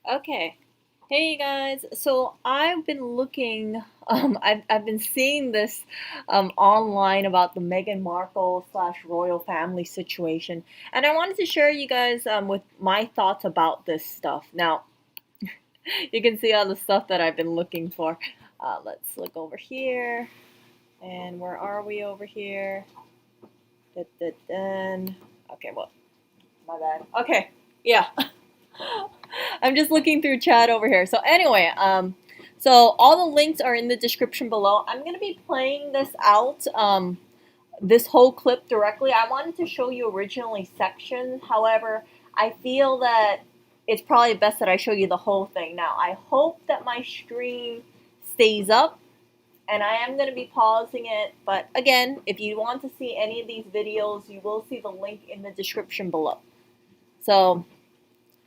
Okay. Hey you guys. So I've been looking, I've been seeing this online about the Meghan Markle slash royal family situation, and I wanted to share you guys with my thoughts about this stuff. Now, you can see all the stuff that I've been looking for. Let's look over here, and where are we over here? Dun. Okay, well, my bad. Okay, yeah. I'm just looking through chat over here. So anyway, so all the links are in the description below. I'm gonna be playing this out, this whole clip directly. I wanted to show you originally sections. However, I feel that it's probably best that I show you the whole thing. Now, I hope that my stream stays up, and I am going to be pausing it. But again, if you want to see any of these videos, you will see the link in the description below. So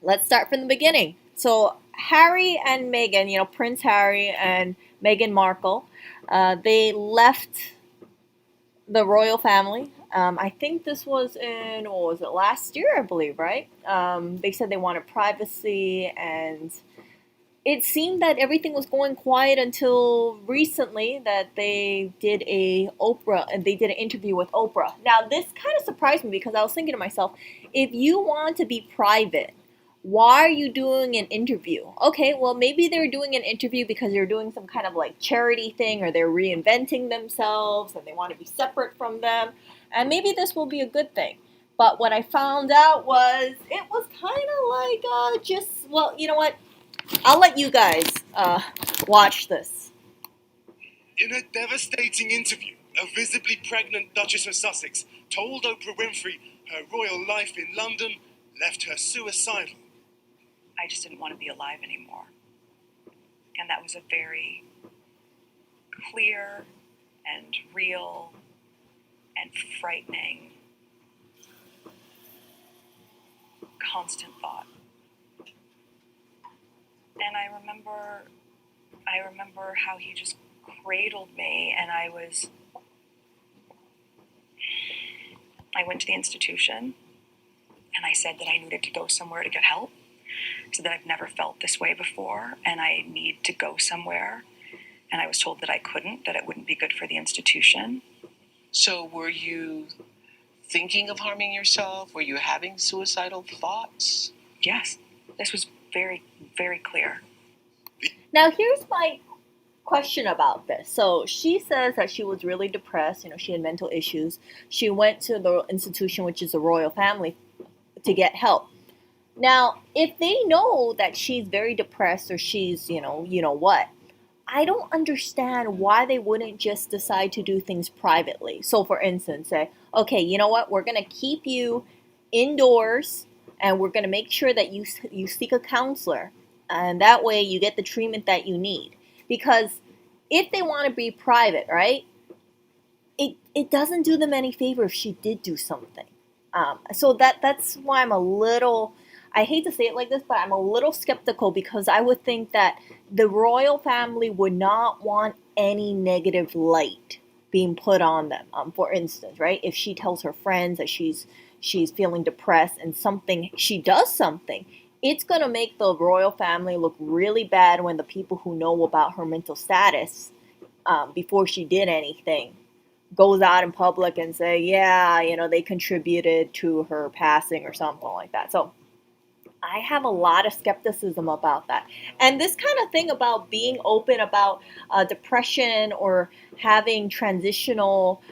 let's start from the beginning. So Harry and Meghan, Prince Harry and Meghan Markle, they left the royal family. I think this was in, what was it, last year, I believe, right? They said they wanted privacy, and it seemed that everything was going quiet until recently that they did and they did an interview with Oprah. Now, this kind of surprised me because I was thinking to myself, if you want to be private, why are you doing an interview? Okay, well, maybe they're doing an interview because they're doing some kind of like charity thing, or they're reinventing themselves and they want to be separate from them. And maybe this will be a good thing. But what I found out was it was kind of like well, you know what? I'll let you guys watch this. In a devastating interview, a visibly pregnant Duchess of Sussex told Oprah Winfrey her royal life in London left her suicidal. I just didn't want to be alive anymore. And that was a very clear and real and frightening, constant thought. And I remember how he just cradled me, and I went to the institution and I said that I needed to go somewhere to get help. So that I've never felt this way before, and I need to go somewhere. And I was told that I couldn't, that it wouldn't be good for the institution. So were you thinking of harming yourself? Were you having suicidal thoughts? Yes, this was very, very clear. Now, here's my question about this. So she says that she was really depressed. She had mental issues. She went to the institution, which is the royal family, to get help. Now, if they know that she's very depressed, or she's, what, I don't understand why they wouldn't just decide to do things privately. So, for instance, say, okay, you know what, we're going to keep you indoors, and we're going to make sure that you seek a counselor, and that way you get the treatment that you need. Because if they want to be private, right, it doesn't do them any favor if she did do something. So that's why I'm a little, I hate to say it like this, but I'm a little skeptical, because I would think that the royal family would not want any negative light being put on them. For instance, right, if she tells her friends that she's feeling depressed and she does something, it's going to make the royal family look really bad when the people who know about her mental status, before she did anything, goes out in public and say, yeah, they contributed to her passing or something like that. So I have a lot of skepticism about that. And this kind of thing about being open about depression or having transitional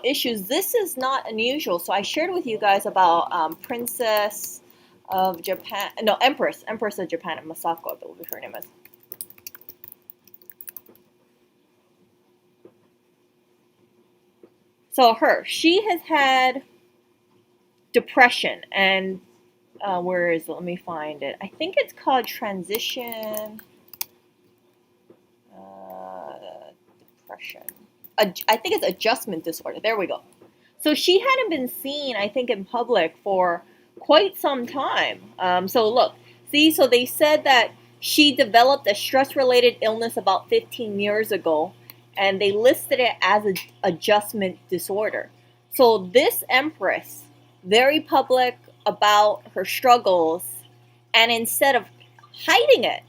issues, this is not unusual. So I shared with you guys about Princess of Japan, no, Empress of Japan, Masako, I believe her name is. So she has had depression, and where is it? Let me find it. I think it's called transition depression. I think it's adjustment disorder. There we go. So she hadn't been seen, I think, in public for quite some time. So look, see, so they said that she developed a stress-related illness about 15 years ago, and they listed it as an adjustment disorder. So this empress, very public about her struggles, And instead of hiding it,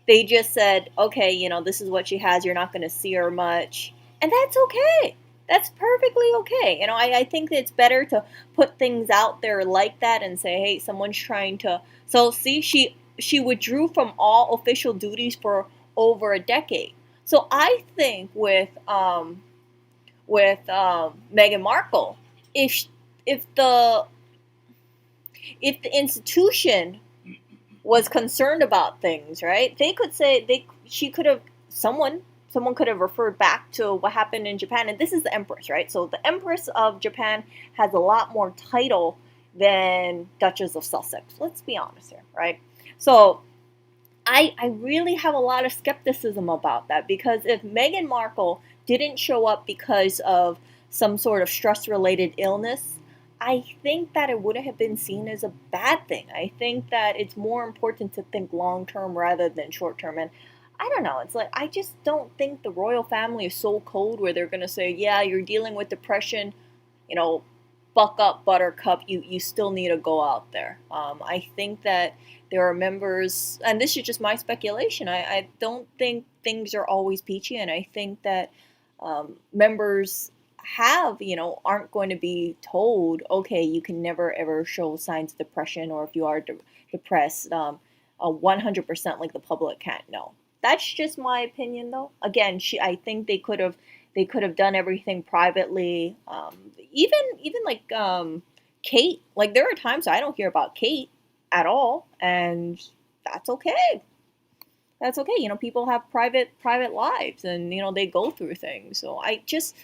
they just said, okay, this is what she has. You're not going to see her much. And that's okay. That's perfectly okay. I think it's better to put things out there like that and say, hey, someone's trying to. So, see, she withdrew from all official duties for over a decade. So I think with Meghan Markle, if if the if the institution was concerned about things, right? They could say she could have someone could have referred back to what happened in Japan, and this is the Empress, right? So the Empress of Japan has a lot more title than Duchess of Sussex. Let's be honest here, right? So I really have a lot of skepticism about that because if Meghan Markle didn't show up because of some sort of stress related illness, I think that it wouldn't have been seen as a bad thing. I think that it's more important to think long term rather than short term. And I don't know, it's like I just don't think the royal family is so cold where they're going to say, yeah, you're dealing with depression, you know, buck up, buttercup, you still need to go out there. I think that there are members, and this is just my speculation. I don't think things are always peachy, and I think that members aren't going to be told, okay, you can never ever show signs of depression, or if you are depressed, 100% like the public can't know. That's just my opinion, though. Again, I think they could have done everything privately. Even like Kate. Like there are times I don't hear about Kate at all, and that's okay. That's okay. People have private lives, and they go through things. So I just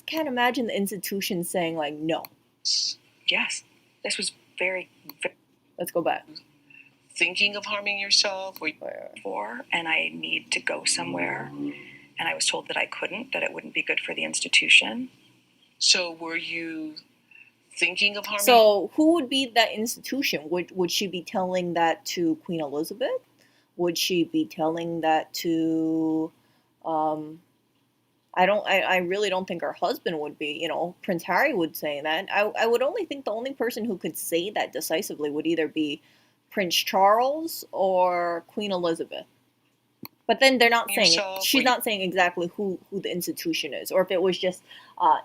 can't imagine the institution saying like no. Yes, this was very, very Let's go back. Thinking of harming yourself? before, and I need to go somewhere. And I was told that I couldn't, that it wouldn't be good for the institution. So were you thinking of harming? So who would be that institution? Would she be telling that to Queen Elizabeth? Would she be telling that to I really don't think her husband would be, Prince Harry would say that. I would only think the only person who could say that decisively would either be Prince Charles or Queen Elizabeth. But then they're not saying it. She's not saying exactly who the institution is, or if it was just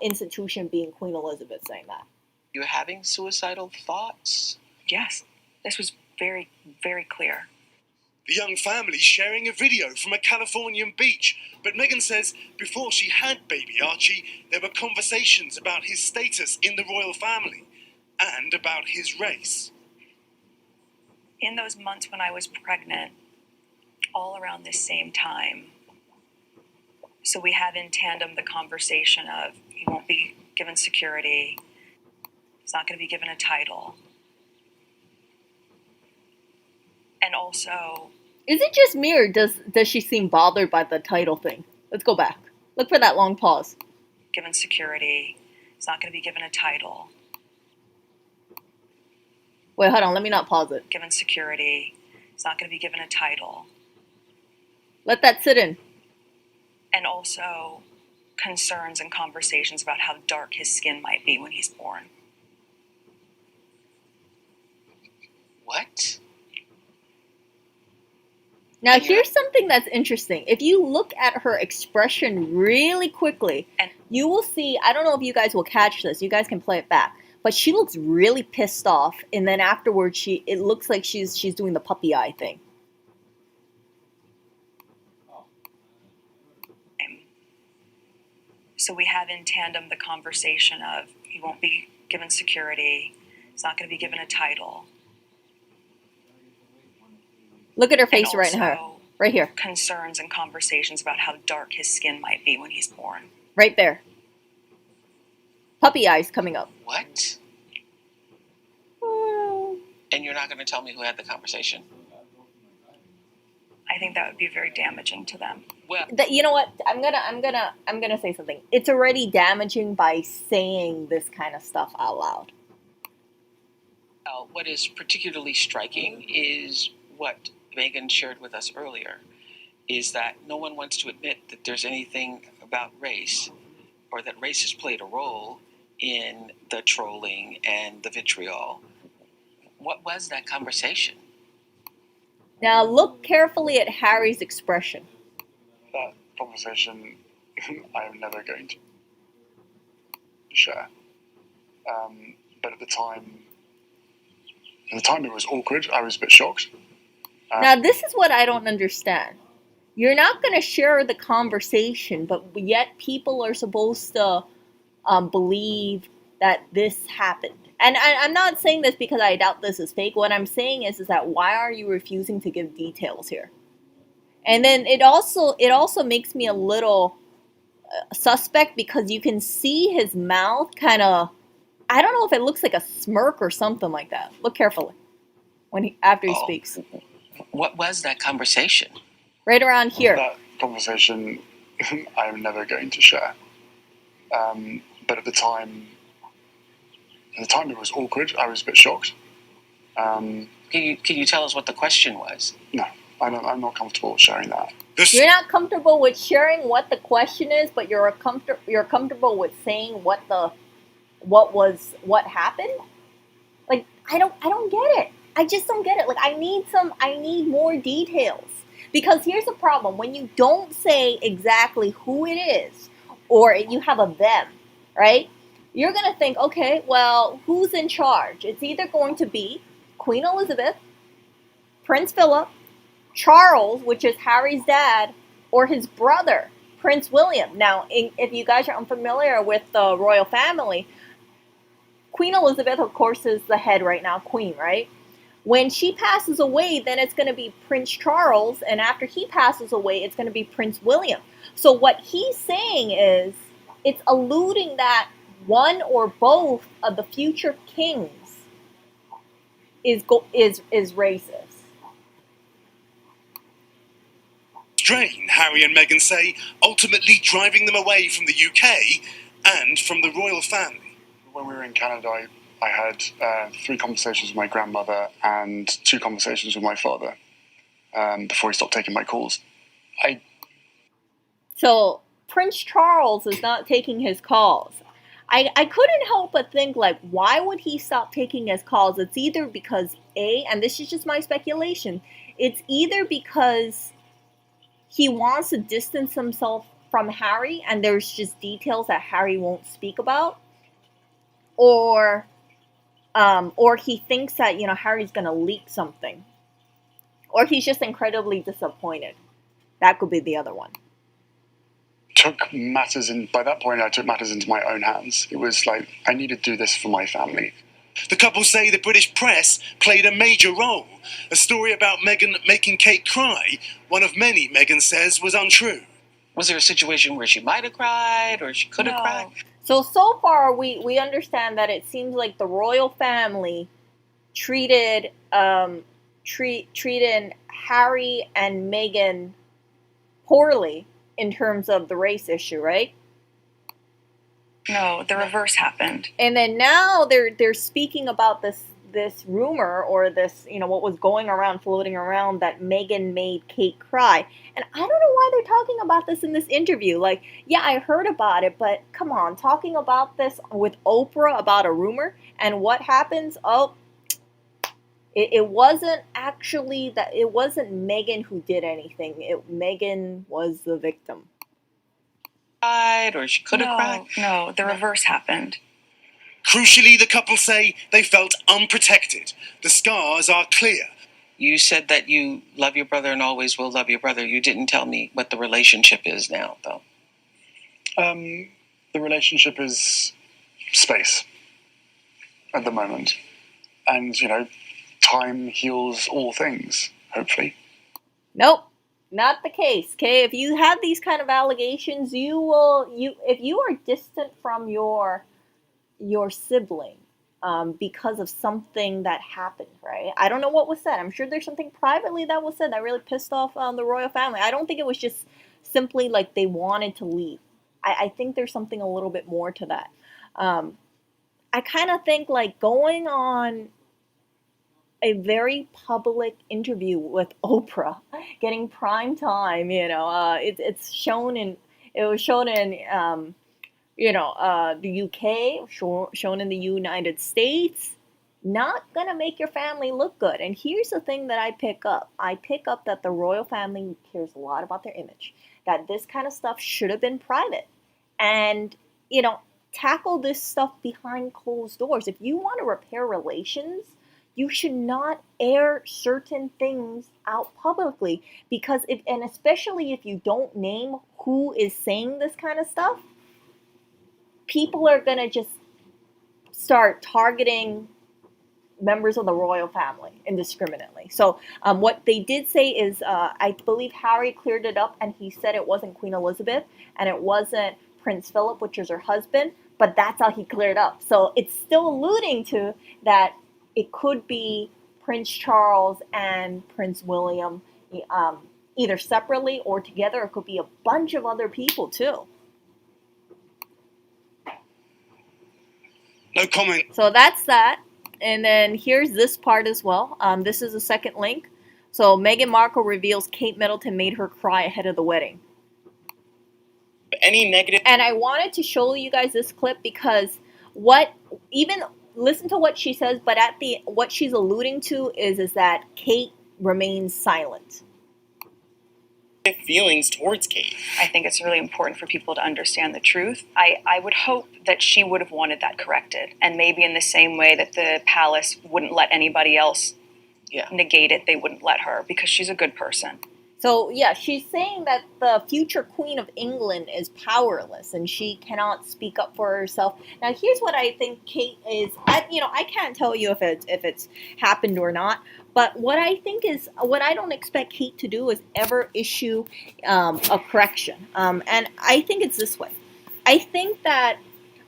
institution being Queen Elizabeth saying that. You're having suicidal thoughts? Yes, this was very, very clear. The young family sharing a video from a Californian beach, but Meghan says before she had baby Archie, there were conversations about his status in the royal family and about his race. In those months when I was pregnant, all around this same time, so we have in tandem the conversation of he won't be given security, he's not going to be given a title. And also, is it just me, or does she seem bothered by the title thing? Let's go back. Look for that long pause. Given security, he's not going to be given a title. Wait, hold on. Let me not pause it. Given security, he's not going to be given a title. Let that sit in. And also, concerns and conversations about how dark his skin might be when he's born. What? Now, here's something that's interesting. If you look at her expression really quickly, you will see, I don't know if you guys will catch this. You guys can play it back. But she looks really pissed off, and then afterwards, it looks like she's doing the puppy eye thing. So we have in tandem the conversation of he won't be given security, he's not going to be given a title. Look at her face right now. Right here. Concerns and conversations about how dark his skin might be when he's born. Right there. Puppy eyes coming up. What? And you're not going to tell me who had the conversation? I think that would be very damaging to them. Well, you know what? I'm gonna say something. It's already damaging by saying this kind of stuff out loud. What is particularly striking is what Meghan shared with us earlier, is that no one wants to admit that there's anything about race, or that race has played a role in the trolling and the vitriol. What was that conversation? Now look carefully at Harry's expression. That conversation I am never going to share. But at the time it was awkward. I was a bit shocked. Now this is what I don't understand. You're not going to share the conversation, but yet people are supposed to believe that this happened. And I'm not saying this because I doubt this is fake. What I'm saying is that why are you refusing to give details here? And then it also makes me a little suspect because you can see his mouth kind of. I don't know if it looks like a smirk or something like that. Look carefully after he speaks. What was that conversation? Right around here. That conversation I am never going to share. But at the time it was awkward. I was a bit shocked. Can you tell us what the question was? No, I'm not comfortable sharing that. You're not comfortable with sharing what the question is, but you're comfortable with saying what happened. Like I don't get it. I just don't get it. Like I need more details. Because here's the problem: when you don't say exactly who it is, or you have a them, right? You're gonna think, okay, well, who's in charge? It's either going to be Queen Elizabeth, Prince Philip, Charles, which is Harry's dad, or his brother, Prince William. Now, if you guys are unfamiliar with the royal family, Queen Elizabeth, of course, is the head right now, queen, right? When she passes away, then it's going to be Prince Charles, and after he passes away, it's going to be Prince William. So what he's saying is, it's alluding that one or both of the future kings is racist. Strain, Harry and Meghan say, ultimately driving them away from the UK and from the royal family. When we were in Canada, I had 3 conversations with my grandmother and 2 conversations with my father before he stopped taking my calls. So Prince Charles is not taking his calls. I couldn't help but think, like, why would he stop taking his calls? It's either because and this is just my speculation, it's either because he wants to distance himself from Harry and there's just details that Harry won't speak about, or he thinks that, Harry's going to leak something. Or he's just incredibly disappointed. That could be the other one. By that point, I took matters into my own hands. It was like, I needed to do this for my family. The couple say the British press played a major role. A story about Meghan making Kate cry, one of many Meghan says was untrue. Was there a situation where she might have cried or she could have cried? So far, we understand that it seems like the royal family treated Harry and Meghan poorly in terms of the race issue, right? No, the reverse happened. And then now they're speaking about this rumor, or this, what was floating around, that Meghan made Kate cry. And I don't know why they're talking about this in this interview. Like, yeah, I heard about it, but come on, talking about this with Oprah about a rumor, and what happens? Oh, it wasn't actually that. It wasn't Meghan who did anything. Meghan was the victim. Or she could have cried? No, the reverse happened. Crucially, the couple say they felt unprotected. The scars are clear. You said that you love your brother and always will love your brother. You didn't tell me what the relationship is now, though. The relationship is space at the moment. And, time heals all things, hopefully. Nope, not the case. Okay, if you have these kind of allegations, if you are distant from your sibling because of something that happened, right? I don't know what was said. I'm sure there's something privately that was said that really pissed off the royal family. I don't think it was just simply like they wanted to leave. I think there's something a little bit more to that. I kind of think like going on a very public interview with Oprah, getting prime time, it was shown in the UK, shown in the United States. not gonna make your family look good. And here's the thing that I pick up that the royal family cares a lot about their image, that this kind of stuff should have been private, and tackle this stuff behind closed doors. If you want to repair relations, you should not air certain things out publicly, because if, and especially if you don't name who is saying this kind of stuff, people are gonna just start targeting members of the royal family indiscriminately. So what they did say is, I believe Harry cleared it up, and he said it wasn't Queen Elizabeth and it wasn't Prince Philip, which is her husband, but that's how he cleared up. So it's still alluding to that it could be Prince Charles and Prince William, either separately or together. It could be a bunch of other people too. No comment. So that's that. And then here's this part as well. This is the second link. So Meghan Markle reveals Kate Middleton made her cry ahead of the wedding. Any negative? And I wanted to show you guys this clip because even listen to what she says, but what she's alluding to is that Kate remains silent. Feelings towards Kate. I think it's really important for people to understand the truth. I would hope that she would have wanted that corrected, and maybe in the same way that the palace wouldn't let anybody else negate it, they wouldn't let her, because she's a good person. So yeah, she's saying that the future Queen of England is powerless and she cannot speak up for herself. Now here's what I think Kate is. I can't tell you if it's happened or not. But what I think is, what I don't expect Kate to do is ever issue a correction. And I think it's this way. I think that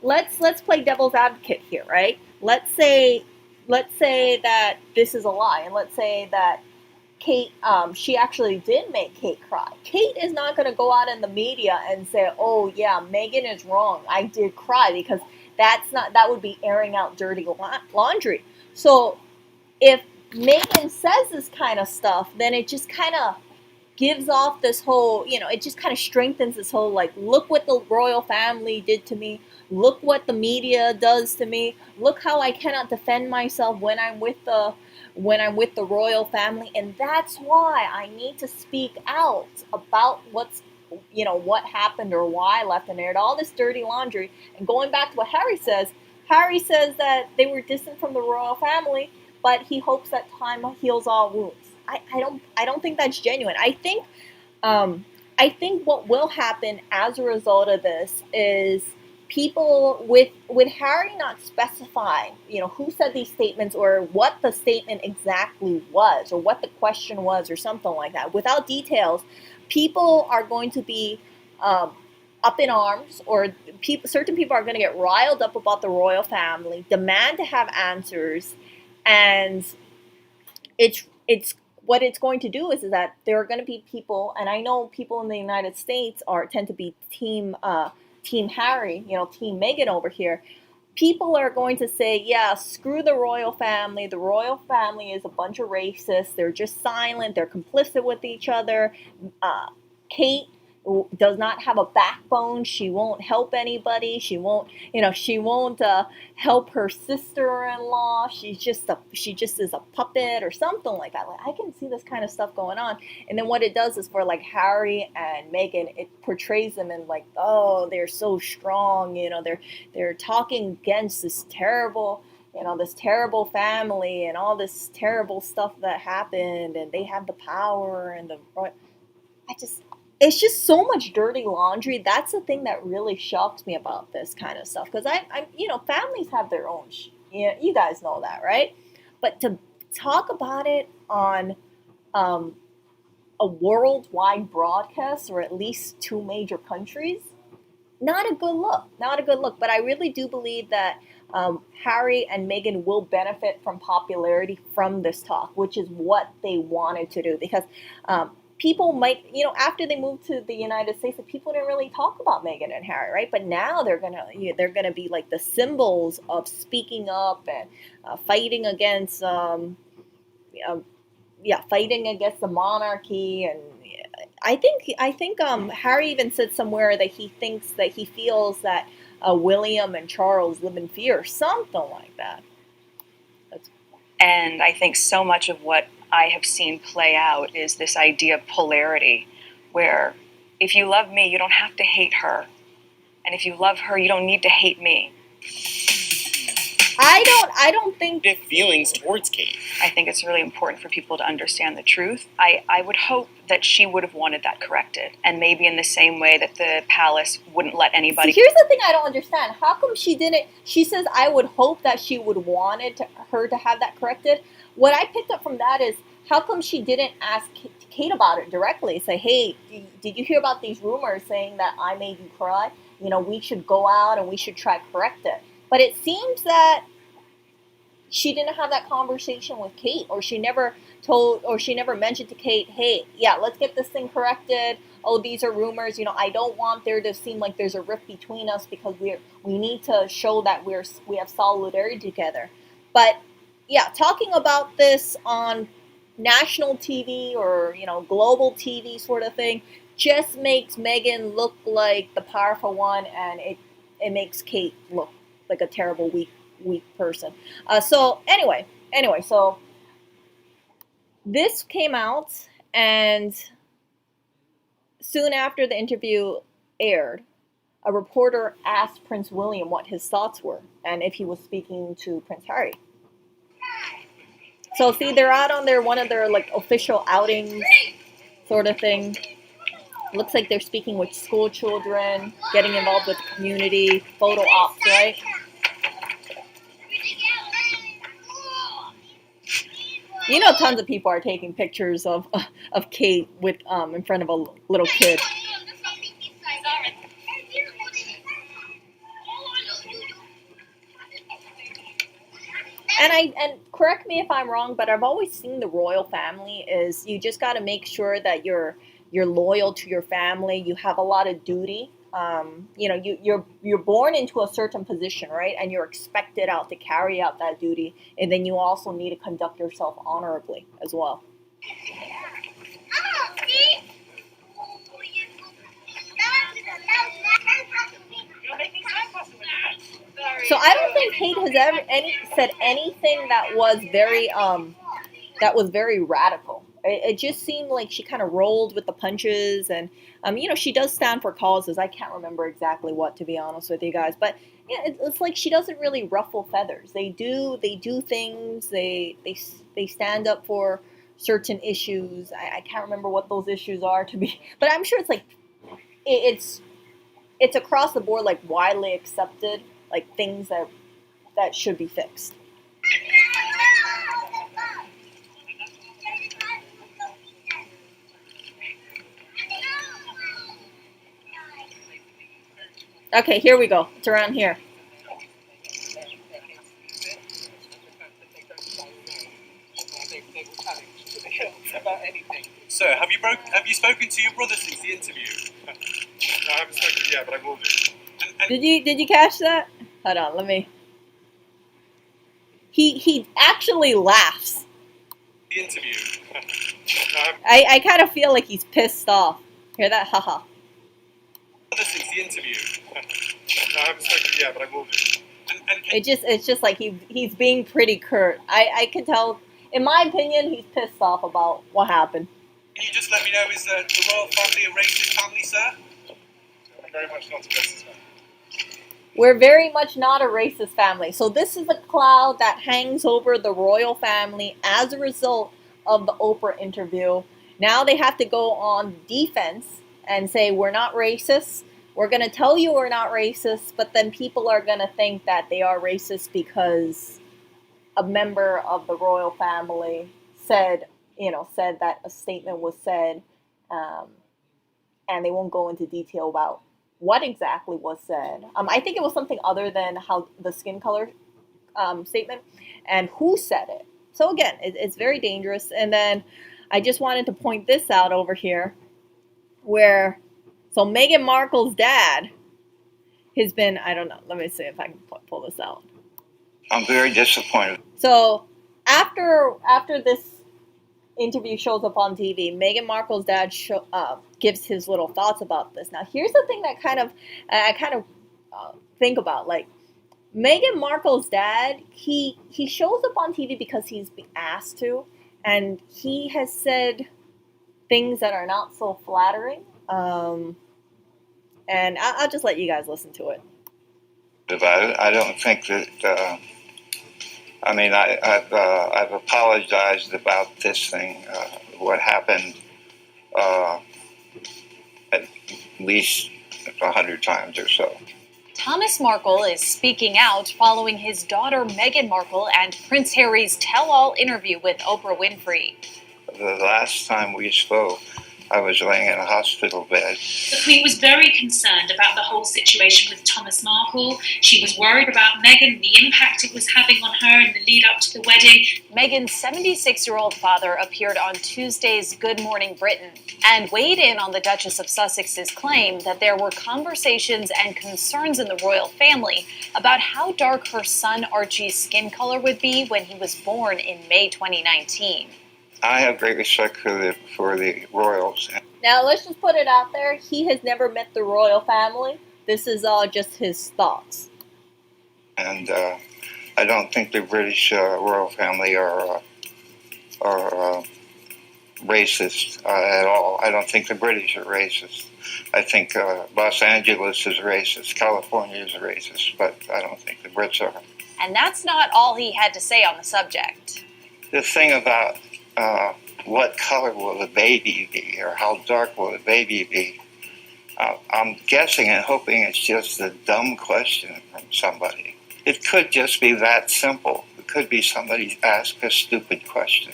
let's play devil's advocate here, right? Let's say that this is a lie, and let's say that Kate, she actually did make Kate cry. Kate is not going to go out in the media and say, "Oh yeah, Meghan is wrong. I did cry," because that would be airing out dirty laundry. So if Meghan says this kind of stuff, then it just kind of gives off this whole, it just kind of strengthens this whole, like, look what the royal family did to me. Look what the media does to me. Look how I cannot defend myself when I'm with the royal family. And that's why I need to speak out about what happened or why I left and aired all this dirty laundry. And going back to what Harry says that they were distant from the royal family, but he hopes that time heals all wounds. I don't think that's genuine. I think what will happen as a result of this is people with Harry not specifying, who said these statements or what the statement exactly was or what the question was or something like that. Without details, people are going to be up in arms, or certain people are going to get riled up about the royal family, demand to have answers, and it's what it's going to do is that there are going to be people, and I know people in the United States tend to be team Harry, team Meghan over here. People are going to say, yeah, screw the royal family. The royal family is a bunch of racists. They're just silent. They're complicit with each other. Kate does not have a backbone. She won't help anybody. She won't help her sister-in-law. She just is a puppet or something like that. Like, I can see this kind of stuff going on. And then what it does is for like Harry and Meghan, it portrays them in like, oh, they're so strong. They're talking against this terrible family and all this terrible stuff that happened, and they have the power and it's just so much dirty laundry. That's the thing that really shocks me about this kind of stuff. Because families have their own, you guys know that, right? But to talk about it on a worldwide broadcast, or at least two major countries, not a good look. But I really do believe that Harry and Meghan will benefit from popularity from this talk, which is what they wanted to do. Because people might, after they moved to the United States, people didn't really talk about Meghan and Harry, right? But now they're gonna be like the symbols of speaking up and fighting against, fighting against the monarchy. And I think Harry even said somewhere that he feels that William and Charles live in fear, something like that. That's And I think so much of what I have seen play out is this idea of polarity, where if you love me, you don't have to hate her. And if you love her, you don't need to hate me. I don't think feelings towards Kate. I think it's really important for people to understand the truth. I would hope that she would have wanted that corrected. And maybe in the same way that the palace wouldn't let anybody... See, here's the thing I don't understand. How come she didn't... She says, I would hope that she would wanted her to have that corrected. What I picked up from that is, how come she didn't ask Kate about it directly? Say, hey, did you hear about these rumors saying that I made you cry? You know, we should go out and we should try to correct it. But it seems that she didn't have that conversation with Kate, or she never mentioned to Kate, hey, yeah, let's get this thing corrected. Oh, these are rumors. You know, I don't want there to seem like there's a rift between us, because we need to show that we have solidarity together. But yeah, talking about this on national TV or, you know, global TV sort of thing just makes Meghan look like the powerful one, and it makes Kate look like a terrible weak person. So anyway, so this came out, and soon after the interview aired, a reporter asked Prince William what his thoughts were and if he was speaking to Prince Harry. So see, they're out on one of their like official outings sort of thing. Looks like they're speaking with school children, getting involved with the community, photo ops, right? You know, tons of people are taking pictures of Kate with in front of a little kid. And correct me if I'm wrong, but I've always seen the royal family is you just got to make sure that you're loyal to your family. You have a lot of duty. You know, you're born into a certain position, right? And you're expected out to carry out that duty, and then you also need to conduct yourself honorably as well. So I don't think Kate has ever said anything that was very radical. It just seemed like she kind of rolled with the punches, and you know, she does stand for causes. I can't remember exactly what, to be honest with you guys, but yeah, it's like she doesn't really ruffle feathers. They do things. They stand up for certain issues. I can't remember what those issues are but I'm sure it's like it's across the board, like widely accepted, like things that should be fixed. Okay, here we go. It's around here. So, have you spoken to your brother since the interview? No, I haven't spoken yet, but I will do. Did you catch that? Hold on, let me. He actually laughs. The interview. I kind of feel like he's pissed off. Hear that? Haha. Since the interview. No, I haven't spoken yet, but I will do. It's just like he's being pretty curt. I can tell. In my opinion, he's pissed off about what happened. Can you just let me know, is the royal family a racist family, sir? I'm very much not a racist family. We're very much not a racist family. So this is a cloud that hangs over the royal family as a result of the Oprah interview. Now they have to go on defense and say, we're not racist. We're going to tell you we're not racist, but then people are going to think that they are racist because a member of the royal family said that a statement was said, and they won't go into detail about what exactly was said. I think it was something other than how the skin color statement and who said it. So again, it's very dangerous. And then I just wanted to point this out over here, where so Meghan Markle's dad has been, I don't know, let me see if I can pull this out. I'm very disappointed. So after this interview shows up on TV, Meghan Markle's dad gives his little thoughts about this. Now, here's the thing that I kind of think about. Like, Meghan Markle's dad, he shows up on TV because he's asked to, and he has said things that are not so flattering. And I'll just let you guys listen to it. about it. I don't think that. I've apologized about this thing. What happened at least 100 times or so. Thomas Markle is speaking out following his daughter Meghan Markle and Prince Harry's tell-all interview with Oprah Winfrey. The last time we spoke, I was laying in a hospital bed. The Queen was very concerned about the whole situation with Thomas Markle. She was worried about Meghan, the impact it was having on her in the lead up to the wedding. Meghan's 76-year-old father appeared on Tuesday's Good Morning Britain and weighed in on the Duchess of Sussex's claim that there were conversations and concerns in the royal family about how dark her son Archie's skin color would be when he was born in May 2019. I have great respect for the royals. Now, let's just put it out there. He has never met the royal family. This is all just his thoughts. And I don't think the British royal family are racist at all. I don't think the British are racist. I think Los Angeles is racist. California is racist. But I don't think the Brits are. And that's not all he had to say on the subject. The thing about what color will the baby be, or how dark will the baby be? I'm guessing and hoping it's just a dumb question from somebody. It could just be that simple. It could be somebody asked a stupid question,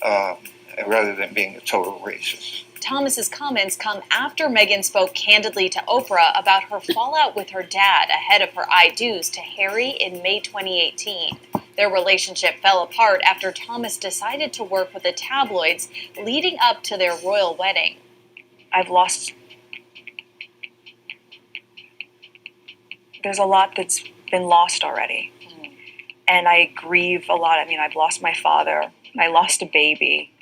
rather than being a total racist. Thomas's comments come after Meghan spoke candidly to Oprah about her fallout with her dad ahead of her I-dos to Harry in May 2018. Their relationship fell apart after Thomas decided to work with the tabloids leading up to their royal wedding. There's a lot that's been lost already. And I grieve a lot. I mean, I've lost my father. I lost a baby.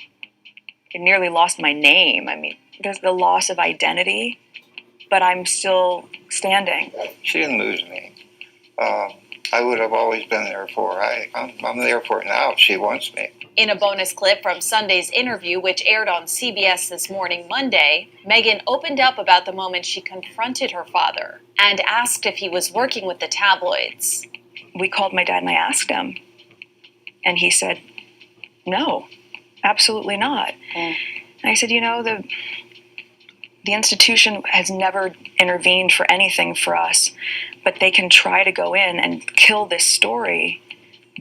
I nearly lost my name. I mean, there's the loss of identity, but I'm still standing. She didn't lose me. I would have always been there for her. I'm there for her now if she wants me. In a bonus clip from Sunday's interview, which aired on CBS This Morning Monday, Meghan opened up about the moment she confronted her father and asked if he was working with the tabloids. We called my dad and I asked him, and he said, no, absolutely not. And I said, you know, the institution has never intervened for anything for us, but they can try to go in and kill this story.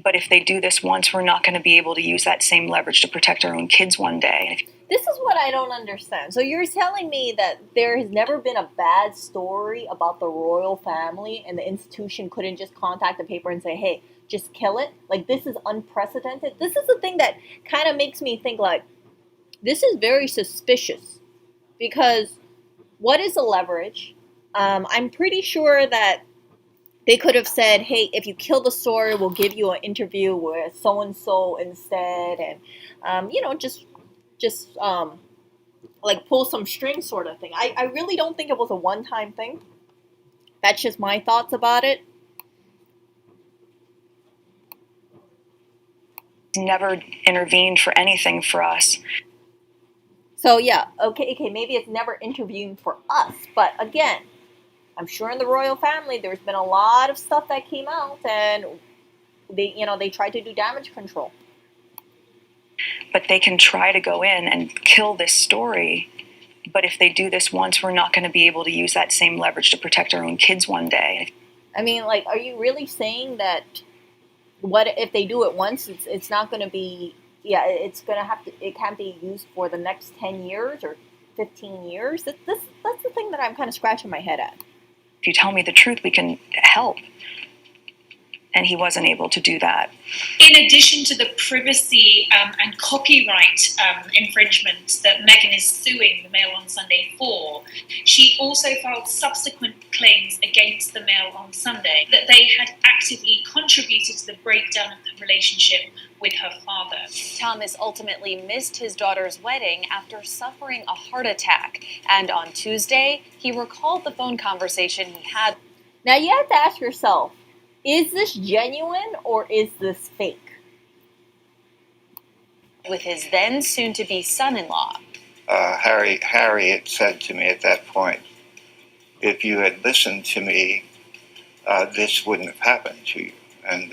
But if they do this once, we're not going to be able to use that same leverage to protect our own kids one day. This is what I don't understand. So you're telling me that there has never been a bad story about the royal family and the institution couldn't just contact the paper and say, hey, just kill it? Like, this is unprecedented. This is the thing that kind of makes me think, like, this is very suspicious. Because what is the leverage? I'm pretty sure that they could have said, hey, if you kill the story, we'll give you an interview with so-and-so instead. And, just like pull some strings sort of thing. I really don't think it was a one-time thing. That's just my thoughts about it. Never intervened for anything for us. So yeah, okay, maybe it's never intervened for us, but again, I'm sure in the royal family there's been a lot of stuff that came out, and they tried to do damage control. But they can try to go in and kill this story. But if they do this once, we're not going to be able to use that same leverage to protect our own kids one day. I mean, like, are you really saying that what if they do it once, it's not going to be, it's going to have to, it can't be used for the next 10 years or 15 years? That's the thing that I'm kind of scratching my head at. If you tell me the truth, we can help. And he wasn't able to do that. In addition to the privacy and copyright infringement that Meghan is suing the Mail on Sunday for, she also filed subsequent claims against the Mail on Sunday that they had actively contributed to the breakdown of the relationship with her father. Thomas ultimately missed his daughter's wedding after suffering a heart attack, and on Tuesday, he recalled the phone conversation he had. Now you have to ask yourself, Is this genuine or is this fake? With his then soon-to-be son-in-law. Harry had said to me at that point, if you had listened to me, this wouldn't have happened to you. And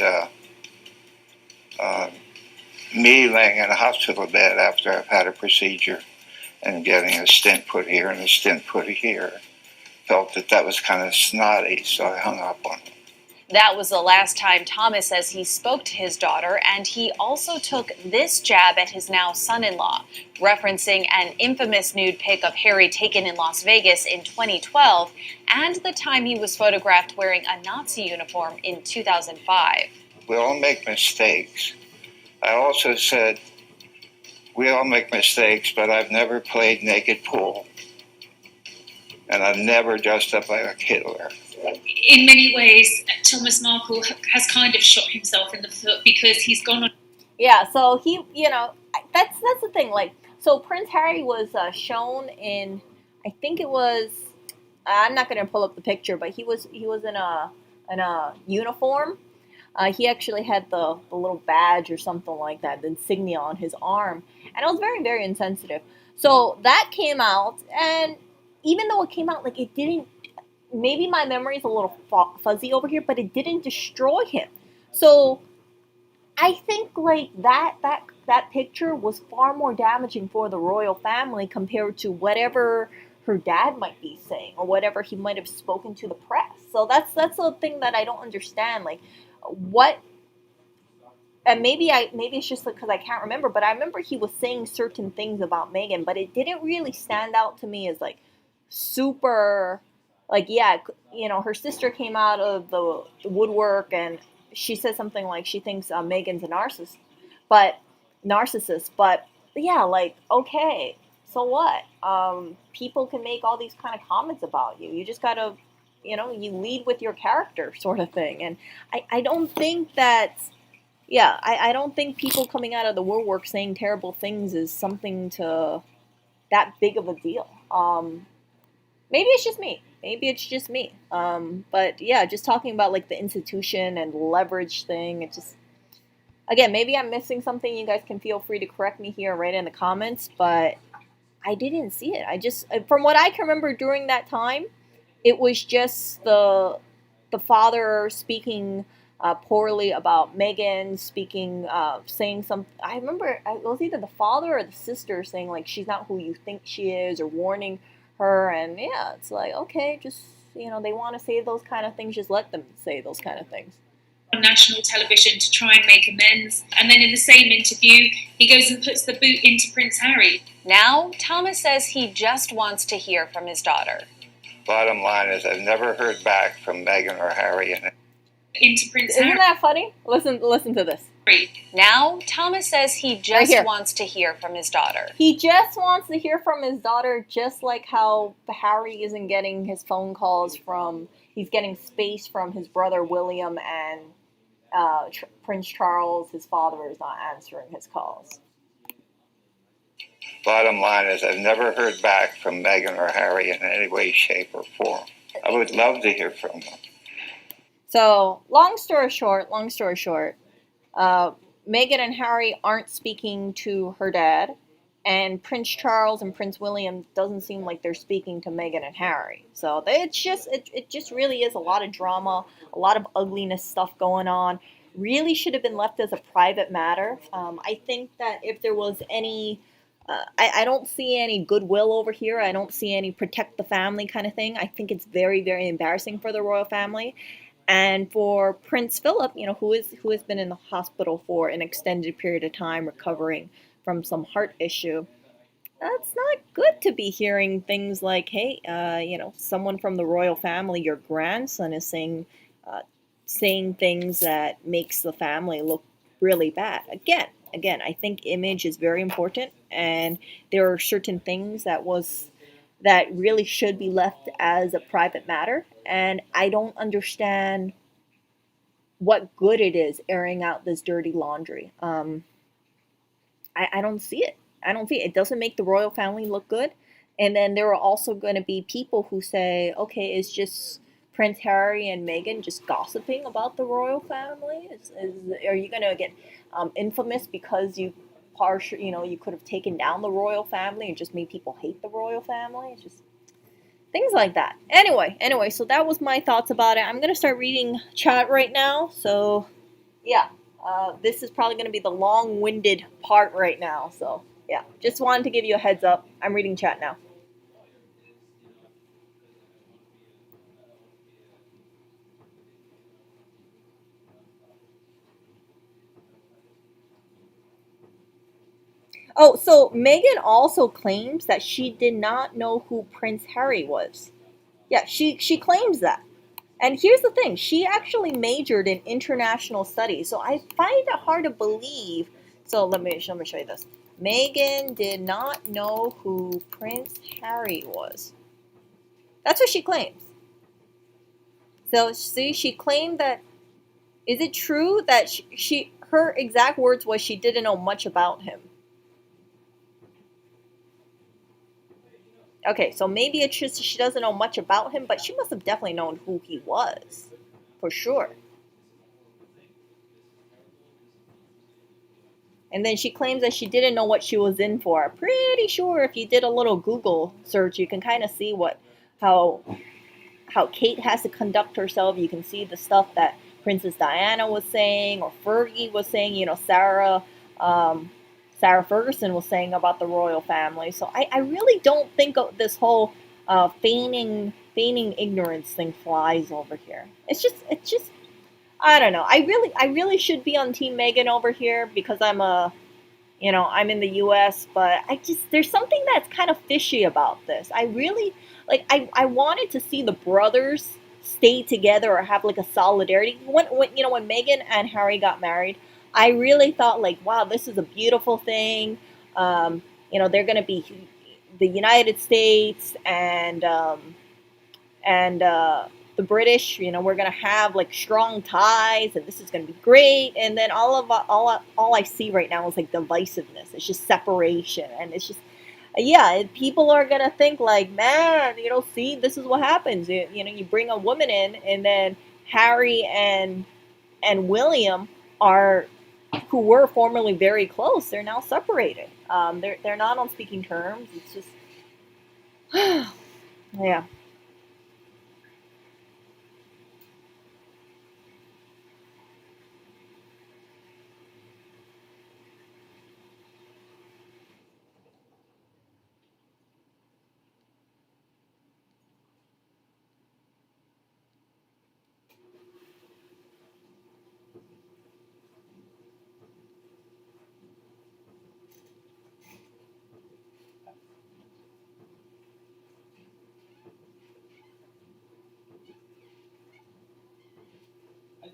me laying in a hospital bed after I've had a procedure and getting a stent put here and a stent put here, felt that was kind of snotty, so I hung up on it. That was the last time Thomas says he spoke to his daughter, and he also took this jab at his now son-in-law, referencing an infamous nude pic of Harry taken in Las Vegas in 2012 and the time he was photographed wearing a Nazi uniform in 2005. We all make mistakes. I also said, we all make mistakes, but I've never played naked pool. And I've never dressed up like a Hitler. In many ways, Thomas Markle has kind of shot himself in the foot because he's gone on. Yeah, so he, that's the thing. Like, so Prince Harry was shown in, I think it was, I'm not gonna pull up the picture, but he was in a uniform. He actually had the little badge or something like that, the insignia on his arm, and it was very, very insensitive. So that came out, and even though it came out, like, it didn't, maybe my memory is a little fuzzy over here, but it didn't destroy him. So I think, like, that picture was far more damaging for the royal family compared to whatever her dad might be saying or whatever he might have spoken to the press. So that's the thing that I don't understand. Like, what? And maybe it's just because I can't remember, but I remember he was saying certain things about Meghan, but it didn't really stand out to me as like super, like, yeah, her sister came out of the woodwork and she said something like she thinks Meghan's a narcissist, but yeah, like, okay, so what? People can make all these kind of comments about you. You just gotta, you lead with your character, sort of thing. And I don't think that, yeah, I don't think people coming out of the woodwork saying terrible things is something to that big of a deal. Maybe it's just me. But yeah, just talking about like the institution and leverage thing, it just, again, maybe I'm missing something. You guys can feel free to correct me here right in the comments, but I didn't see it. I just, from what I can remember during that time, it was just the father speaking poorly about Meghan, saying some. I remember it was either the father or the sister saying like she's not who you think she is, or warning her. And yeah, it's like, okay, just, they want to say those kind of things, just let them say those kind of things. On national television to try and make amends, and then in the same interview he goes and puts the boot into Prince Harry. Now Thomas says he just wants to hear from his daughter. Bottom line is I've never heard back from Meghan or Harry. Into Prince Isn't Harry. that funny? Listen to this. Now Thomas says he just Right wants to hear from his daughter. He just wants to hear from his daughter, just like how Harry isn't getting his phone calls he's getting space from his brother William, and Prince Charles, his father, is not answering his calls. Bottom line is I've never heard back from Meghan or Harry in any way, shape, or form. I would love to hear from them. So, long story short, Meghan and Harry aren't speaking to her dad, and Prince Charles and Prince William doesn't seem like they're speaking to Meghan and Harry. So it just really is a lot of drama, a lot of ugliness stuff going on. Really should have been left as a private matter. I think that if there was any, I don't see any goodwill over here. I don't see any protect the family kind of thing. I think it's very, very embarrassing for the royal family. And for Prince Philip, who has been in the hospital for an extended period of time recovering from some heart issue, that's not good to be hearing things like, hey, someone from the royal family, your grandson is saying things that makes the family look really bad. Again, I think image is very important, and there are certain things that really should be left as a private matter. And I don't understand what good it is airing out this dirty laundry. I don't see it. It doesn't make the royal family look good. And then there are also going to be people who say, okay, it's just Prince Harry and Meghan just gossiping about the royal family? Are you gonna get infamous because you could have taken down the royal family and just made people hate the royal family? It's just things like that. Anyway, so that was my thoughts about it. I'm gonna start reading chat right now. So yeah, this is probably gonna be the long-winded part right now. So yeah, just wanted to give you a heads up. I'm reading chat now. Oh, so Meghan also claims that she did not know who Prince Harry was. Yeah, she claims that. And here's the thing, she actually majored in international studies. So I find it hard to believe. So let me show you this. Meghan did not know who Prince Harry was. That's what she claims. So see, she claimed that. Is it true that her exact words was she didn't know much about him? Okay, so maybe it's just she doesn't know much about him, but she must have definitely known who he was, for sure. And then she claims that she didn't know what she was in for. Pretty sure if you did a little Google search, you can kind of see how how Kate has to conduct herself. You can see the stuff that Princess Diana was saying or Fergie was saying. Um, Sarah Ferguson was saying about the royal family. So I really don't think this whole feigning ignorance thing flies over here. It's just I don't know. I really should be on Team Meghan over here because I'm in the US, but there's something that's kind of fishy about this. I really I wanted to see the brothers stay together or have like a solidarity. When Meghan and Harry got married, I really thought like, wow, this is a beautiful thing. Um, they're gonna be the United States and the British. We're gonna have like strong ties, and this is gonna be great. And then all I see right now is like divisiveness. It's just separation, and it's just yeah. People are gonna think like, man, see, this is what happens. You bring a woman in, and then Harry and William are who were formerly very close. They're now separated. They're not on speaking terms. It's just yeah.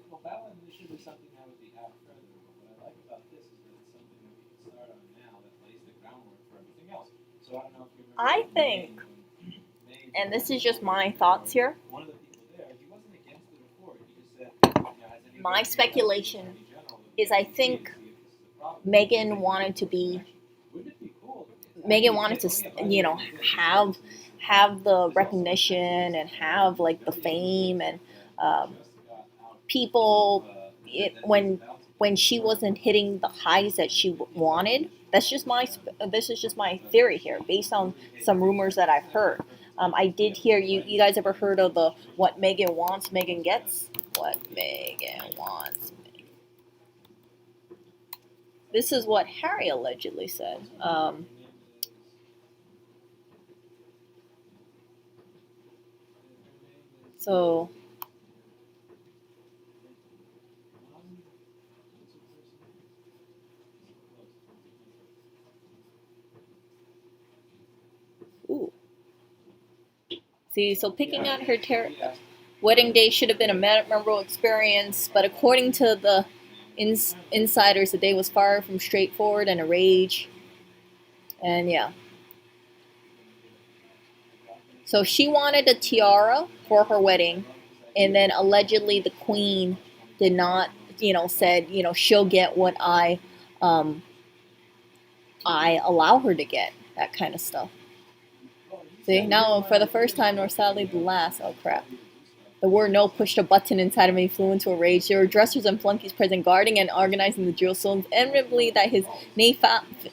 Well, that one should be something that would be out further. But what I like about this is that it's something that we can start on now that lays the groundwork for everything else. So I don't know if you remember. I think, and this is just my thoughts here. One of the people there, he wasn't against it before. He just said, My speculation is I think Meghan wanted to be. Megan wanted to, have the recognition and have like the fame and people. When she wasn't hitting the highs that she wanted. This is just my theory here, based on some rumors that I've heard. I did hear you guys ever heard of the what Megan wants, Megan gets? What Megan wants. This is what Harry allegedly said. So, ooh. See, so picking out her wedding day should have been a memorable experience, but according to the insiders, the day was far from straightforward and a rage. And yeah. So she wanted a tiara for her wedding, and then allegedly the queen did not, said, she'll get what I allow her to get, that kind of stuff. See, now for the first time, nor sadly the last. Oh crap. The word no pushed a button inside of me, flew into a rage. There were dressers and flunkies present, guarding and organizing the drill, so inevitably that his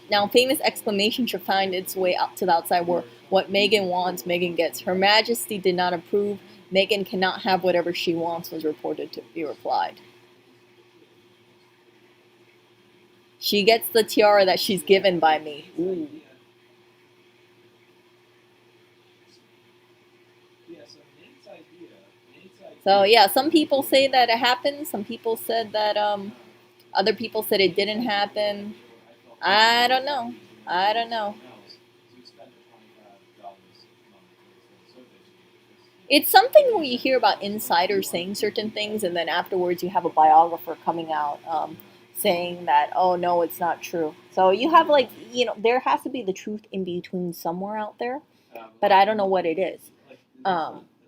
now famous exclamation should find its way out to the outside world. What Megan wants, Megan gets. Her Majesty did not approve. Megan cannot have whatever she wants, was reported to be replied. She gets the tiara that she's given by me. Ooh. So yeah, some people say that it happened. Some people said that other people said it didn't happen. I don't know. I don't know. It's something where you hear about insiders saying certain things, and then afterwards you have a biographer coming out saying that, oh no, it's not true. So you have like, there has to be the truth in between somewhere out there, but I don't know what it is.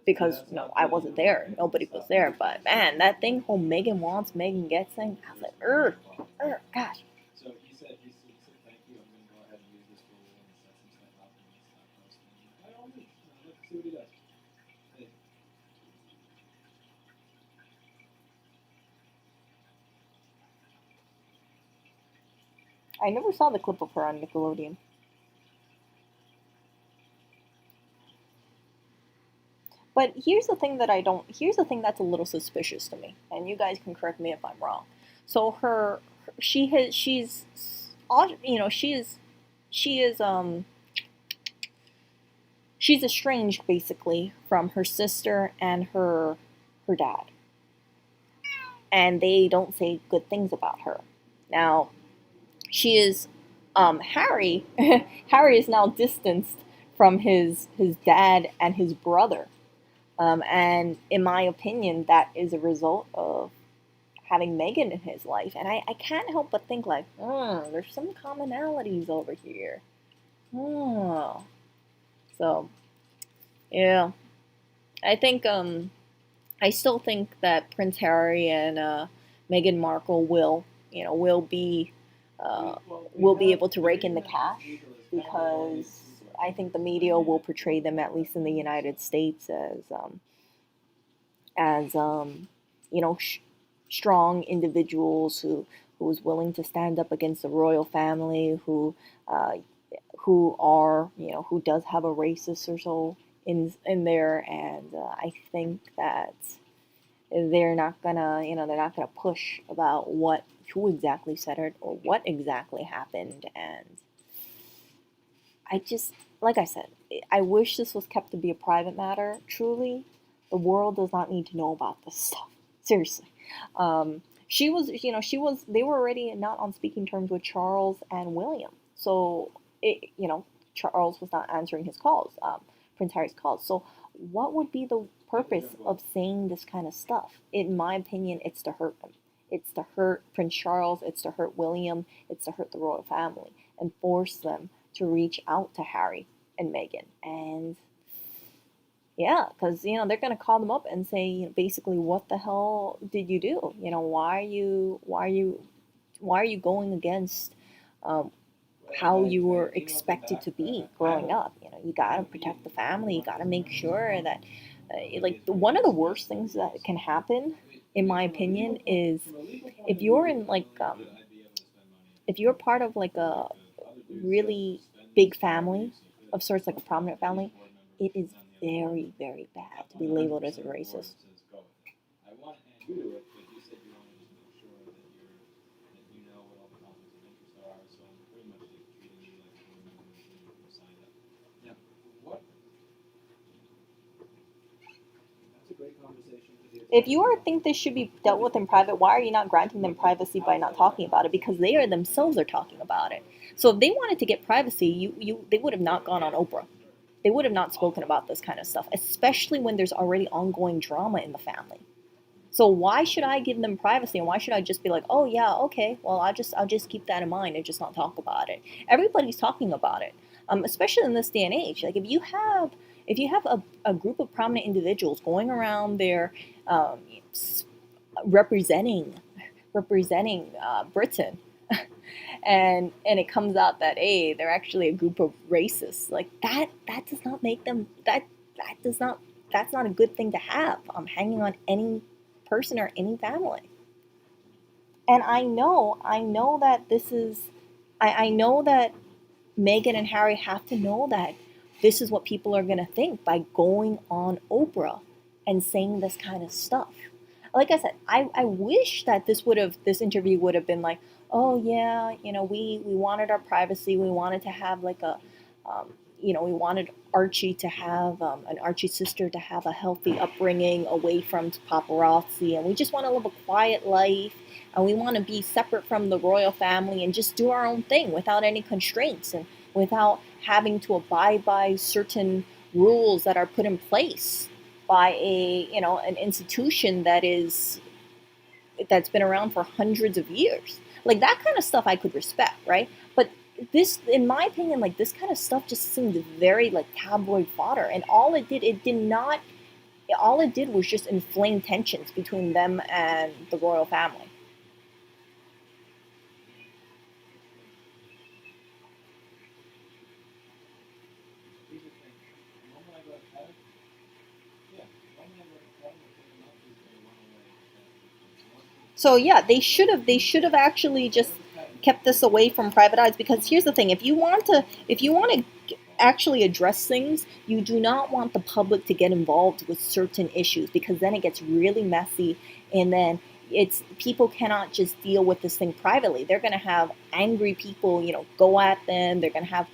Because no, I wasn't there. Nobody was there. But man, that thing whole Megan wants, Megan gets thing, I was like, gosh. So he said thank you. I'm gonna go ahead and use this tool and set some stuff up and start posting. By all means, let's see what he does. Hey. I never saw the clip of her on Nickelodeon. But here's the thing that I don't. Here's the thing that's a little suspicious to me, and you guys can correct me if I'm wrong. So she's, she is she's estranged basically from her sister and her dad, and they don't say good things about her. Now, she is Harry. Harry is now distanced from his dad and his brother. And in my opinion, that is a result of having Megan in his life. And I can't help but think like, there's some commonalities over here. So, yeah. I think, I still think that Prince Harry and Meghan Markle will be able to rake in the cash, because I think the media will portray them, at least in the United States, as strong individuals who is willing to stand up against the royal family, who does have a racist or so in there, and I think that they're not gonna push about who exactly said it or what exactly happened. And I just, like I said, I wish this was kept to be a private matter. Truly, the world does not need to know about this stuff. Seriously. They were already not on speaking terms with Charles and William. So, Charles was not answering his calls, Prince Harry's calls. So, what would be the purpose of saying this kind of stuff? In my opinion, it's to hurt them. It's to hurt Prince Charles. It's to hurt William. It's to hurt the royal family and force them to reach out to Harry and Meghan. And yeah, because they're gonna call them up and say, basically, what the hell did you do? Why are you going against how you were expected to be growing up? You gotta protect the family. You gotta make sure that, one of the worst things that can happen, in my opinion, is if you're in if you're part of like a really big family of sorts, like a prominent family, it is very, very bad to be labeled as a racist. I want you to do it, but you said you want to just make sure that you know what all the conflicts of interest are. So I'm pretty much just treating you like a board member who signed up. Now, what? That's a great conversation. If you think this should be dealt with in private, why are you not granting them privacy by not talking about it? Because they themselves are talking about it. So if they wanted to get privacy, they would have not gone on Oprah. They would have not spoken about this kind of stuff, especially when there's already ongoing drama in the family. So why should I give them privacy, and why should I just be like, oh yeah, okay, well I'll just keep that in mind and just not talk about it? Everybody's talking about it, especially in this day and age. Like if you have a group of prominent individuals going around there, representing Britain, and it comes out that, they're actually a group of racists, like that does not make them, that does not that's not a good thing to have hanging on any person or any family. And I know that this is, I know that Meghan and Harry have to know that this is what people are going to think by going on Oprah and saying this kind of stuff. Like I said, I wish that this interview would have been like, oh yeah, we wanted our privacy. We wanted to have like um, we wanted Archie to have an Archie sister to have a healthy upbringing away from paparazzi, and we just want to live a quiet life, and we want to be separate from the royal family and just do our own thing without any constraints and without having to abide by certain rules that are put in place by an institution that's been around for hundreds of years. Like that kind of stuff I could respect, right? But this, in my opinion, like this kind of stuff just seemed very like tabloid fodder, and it did not, all it did was just inflame tensions between them and the royal family. Here's the thing. The moment I go to pet him, yeah, the moment I go to pet him or pick him up, he's gonna run away So yeah, they should have actually just kept this away from private eyes, because here's the thing: if you want to actually address things, you do not want the public to get involved with certain issues, because then it gets really messy, and then it's people cannot just deal with this thing privately. They're going to have angry people, go at them. They're going to have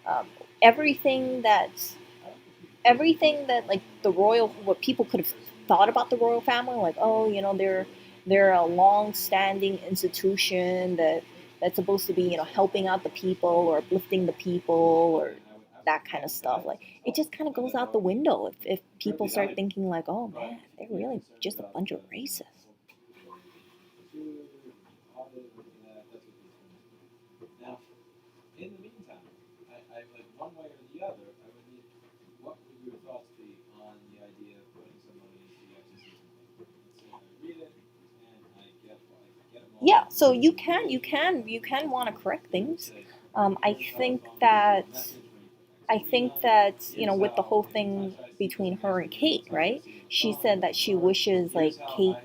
um, everything that's everything that like the royal, what people could have thought about the royal family, like, oh, they're a long-standing institution that's supposed to be, helping out the people or uplifting the people or that kind of stuff. Like it just kind of goes out the window if people start thinking like, oh man, they're really just a bunch of racists. too audited with that. That's what he's gonna do. Now, in the meantime, I like one way or the other. I would need. What would your thoughts be on the idea of putting somebody into the exorcism? Let's say I read it and I get them all. Yeah, so you can want to correct things. I think that with the whole thing between her and Kate, right? She said that she wishes like Kate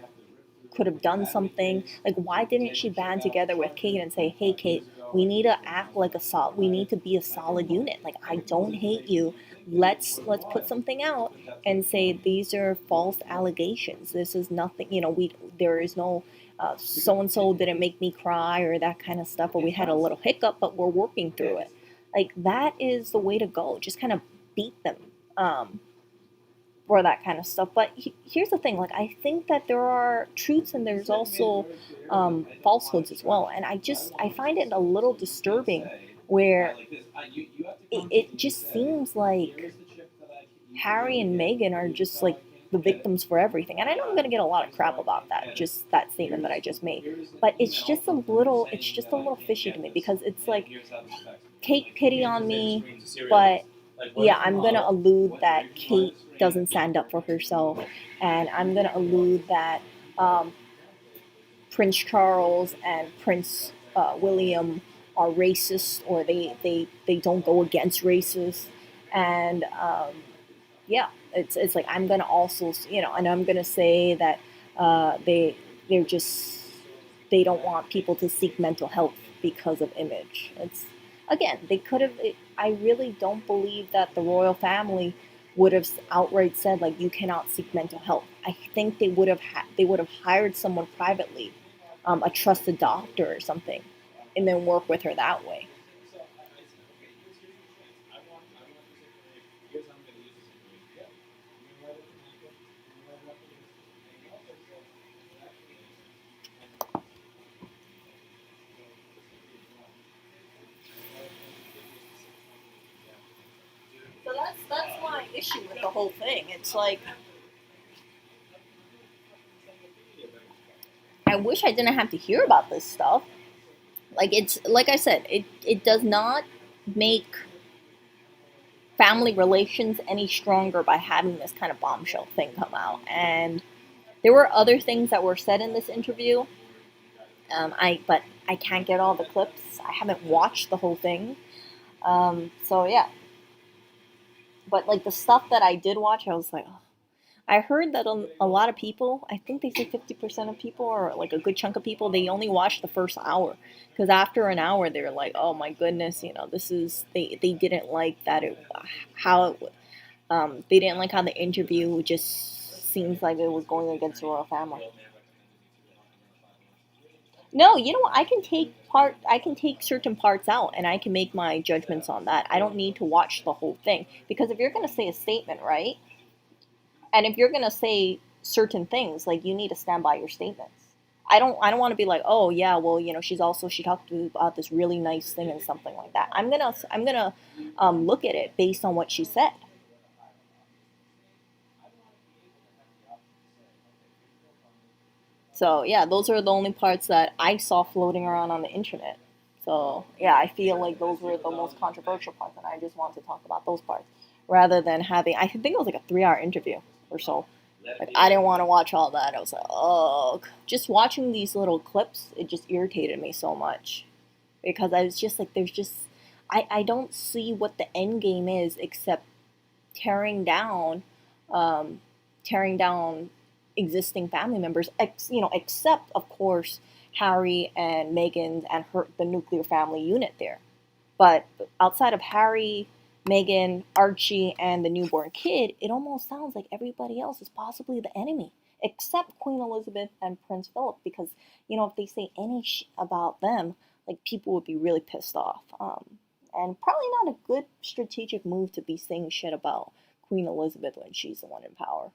could have done something. Like, why didn't she band together with Kate and say, "Hey, Kate, we need to act like a solid. We need to be a solid unit. Like, I don't hate you. Let's put something out and say these are false allegations. This is nothing. We there is no." So and so didn't make me cry or that kind of stuff, or we had a little hiccup, but we're working through it. Like that is the way to go. Just kind of beat them. For that kind of stuff. But here's the thing: like I think that there are truths and there's also falsehoods as well. And I find it a little disturbing where it just seems like Harry and Meghan are just like the victims for everything. And I know I'm going to get a lot of crap about that, just that statement that I just made. But it's just a little fishy to me, because it's like, take pity on me, but yeah, I'm going to allude that Kate doesn't stand up for herself, and I'm going to allude that um, Prince Charles and Prince William are racist, or they don't go against racists, and yeah, it's like I'm gonna also, and I'm gonna say that they're just, they don't want people to seek mental health because of image. It's, again, they could have. I really don't believe that the royal family would have outright said like, you cannot seek mental health. I think they would have hired someone privately, a trusted doctor or something, and then work with her that way. So I said, okay, here's the chance. I want this information. Here's how I'm going to use this information. Yeah. I'm going to write it up and I'm going to write it up for this. And he also said, and it actually makes sense. And so this could be a draw. But and he gave me a specific company that he actually contacted So that's my issue with the whole thing. It's like, I wish I didn't have to hear about this stuff. Like, it's like I said, it does not make family relations any stronger by having this kind of bombshell thing come out. And there were other things that were said in this interview. But I can't get all the clips. I haven't watched the whole thing. So yeah. But like the stuff that I did watch, I was like, oh. I heard that a lot of people, I think they say 50% of people, or like a good chunk of people, they only watch the first hour. Because after an hour, they're like, oh my goodness, this is, they didn't like that how they didn't like how the interview just seems like it was going against the royal family. No, you know what? I can take certain parts out and I can make my judgments on that. I don't need to watch the whole thing because if you're going to say a statement, right? And if you're going to say certain things, like you need to stand by your statements. I don't want to be like, "Oh, yeah, well, she talked about this really nice thing and something like that." I'm going to look at it based on what she said. So yeah, those are the only parts that I saw floating around on the internet. So yeah, I feel like those were the most controversial parts, and I just want to talk about those parts rather than having. I think it was like a 3 hour interview or so. Like I didn't want to watch all that. I was like, oh, just watching these little clips, it just irritated me so much because I was just like, there's just, I don't see what the end game is except tearing down, um, tearing down existing family members. Except of course Harry and Meghan and the nuclear family unit there. But outside of Harry, Meghan, Archie, and the newborn kid, it almost sounds like everybody else is possibly the enemy, except Queen Elizabeth and Prince Philip, because if they say any about them, like people would be really pissed off. And probably not a good strategic move to be saying shit about Queen Elizabeth when she's the one in power.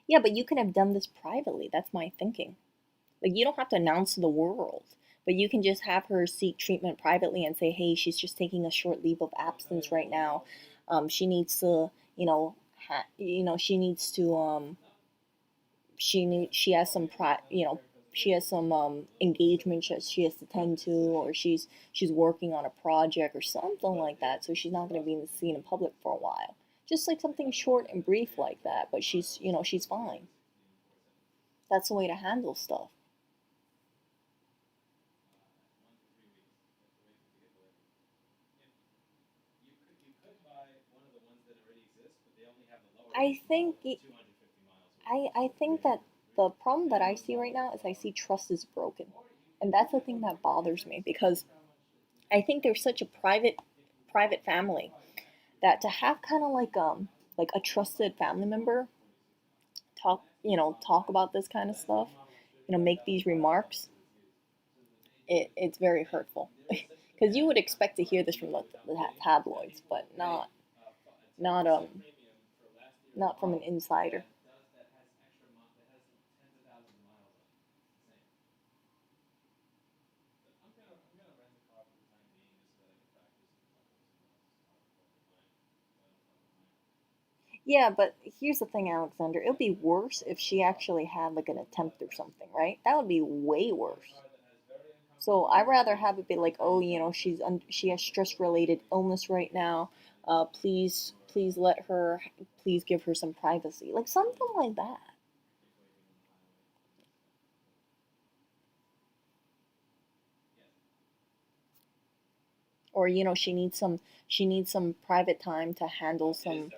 Yeah, but you could have done this privately. That's my thinking. Like you don't have to announce to the world, but you can just have her seek treatment privately and say, "Hey, she's just taking a short leave of absence right now. She needs to, she needs to, she has some she has some engagement she has to tend to, or she's working on a project or something like that. So she's not going to be seen in public for a while. Just like something short and brief like that. But she's fine. That's the way to handle stuff." You could buy one of the ones that already exist, but they only have the lower I think 250 miles away. I think that the problem that I see right now is I see trust is broken, and that's the thing that bothers me because I think they're such a private family that to have kind of like a trusted family member talk about this kind of stuff, make these remarks, it's very hurtful because you would expect to hear this from the tabloids, but not not from an insider. Yeah, but here's the thing, Alexander. It would be worse if she actually had like an attempt or something, right? That would be way worse. So I'd rather have it be like, oh, she has stress related illness right now. Please please give her some privacy, like something like that. Or she needs some private time to handle some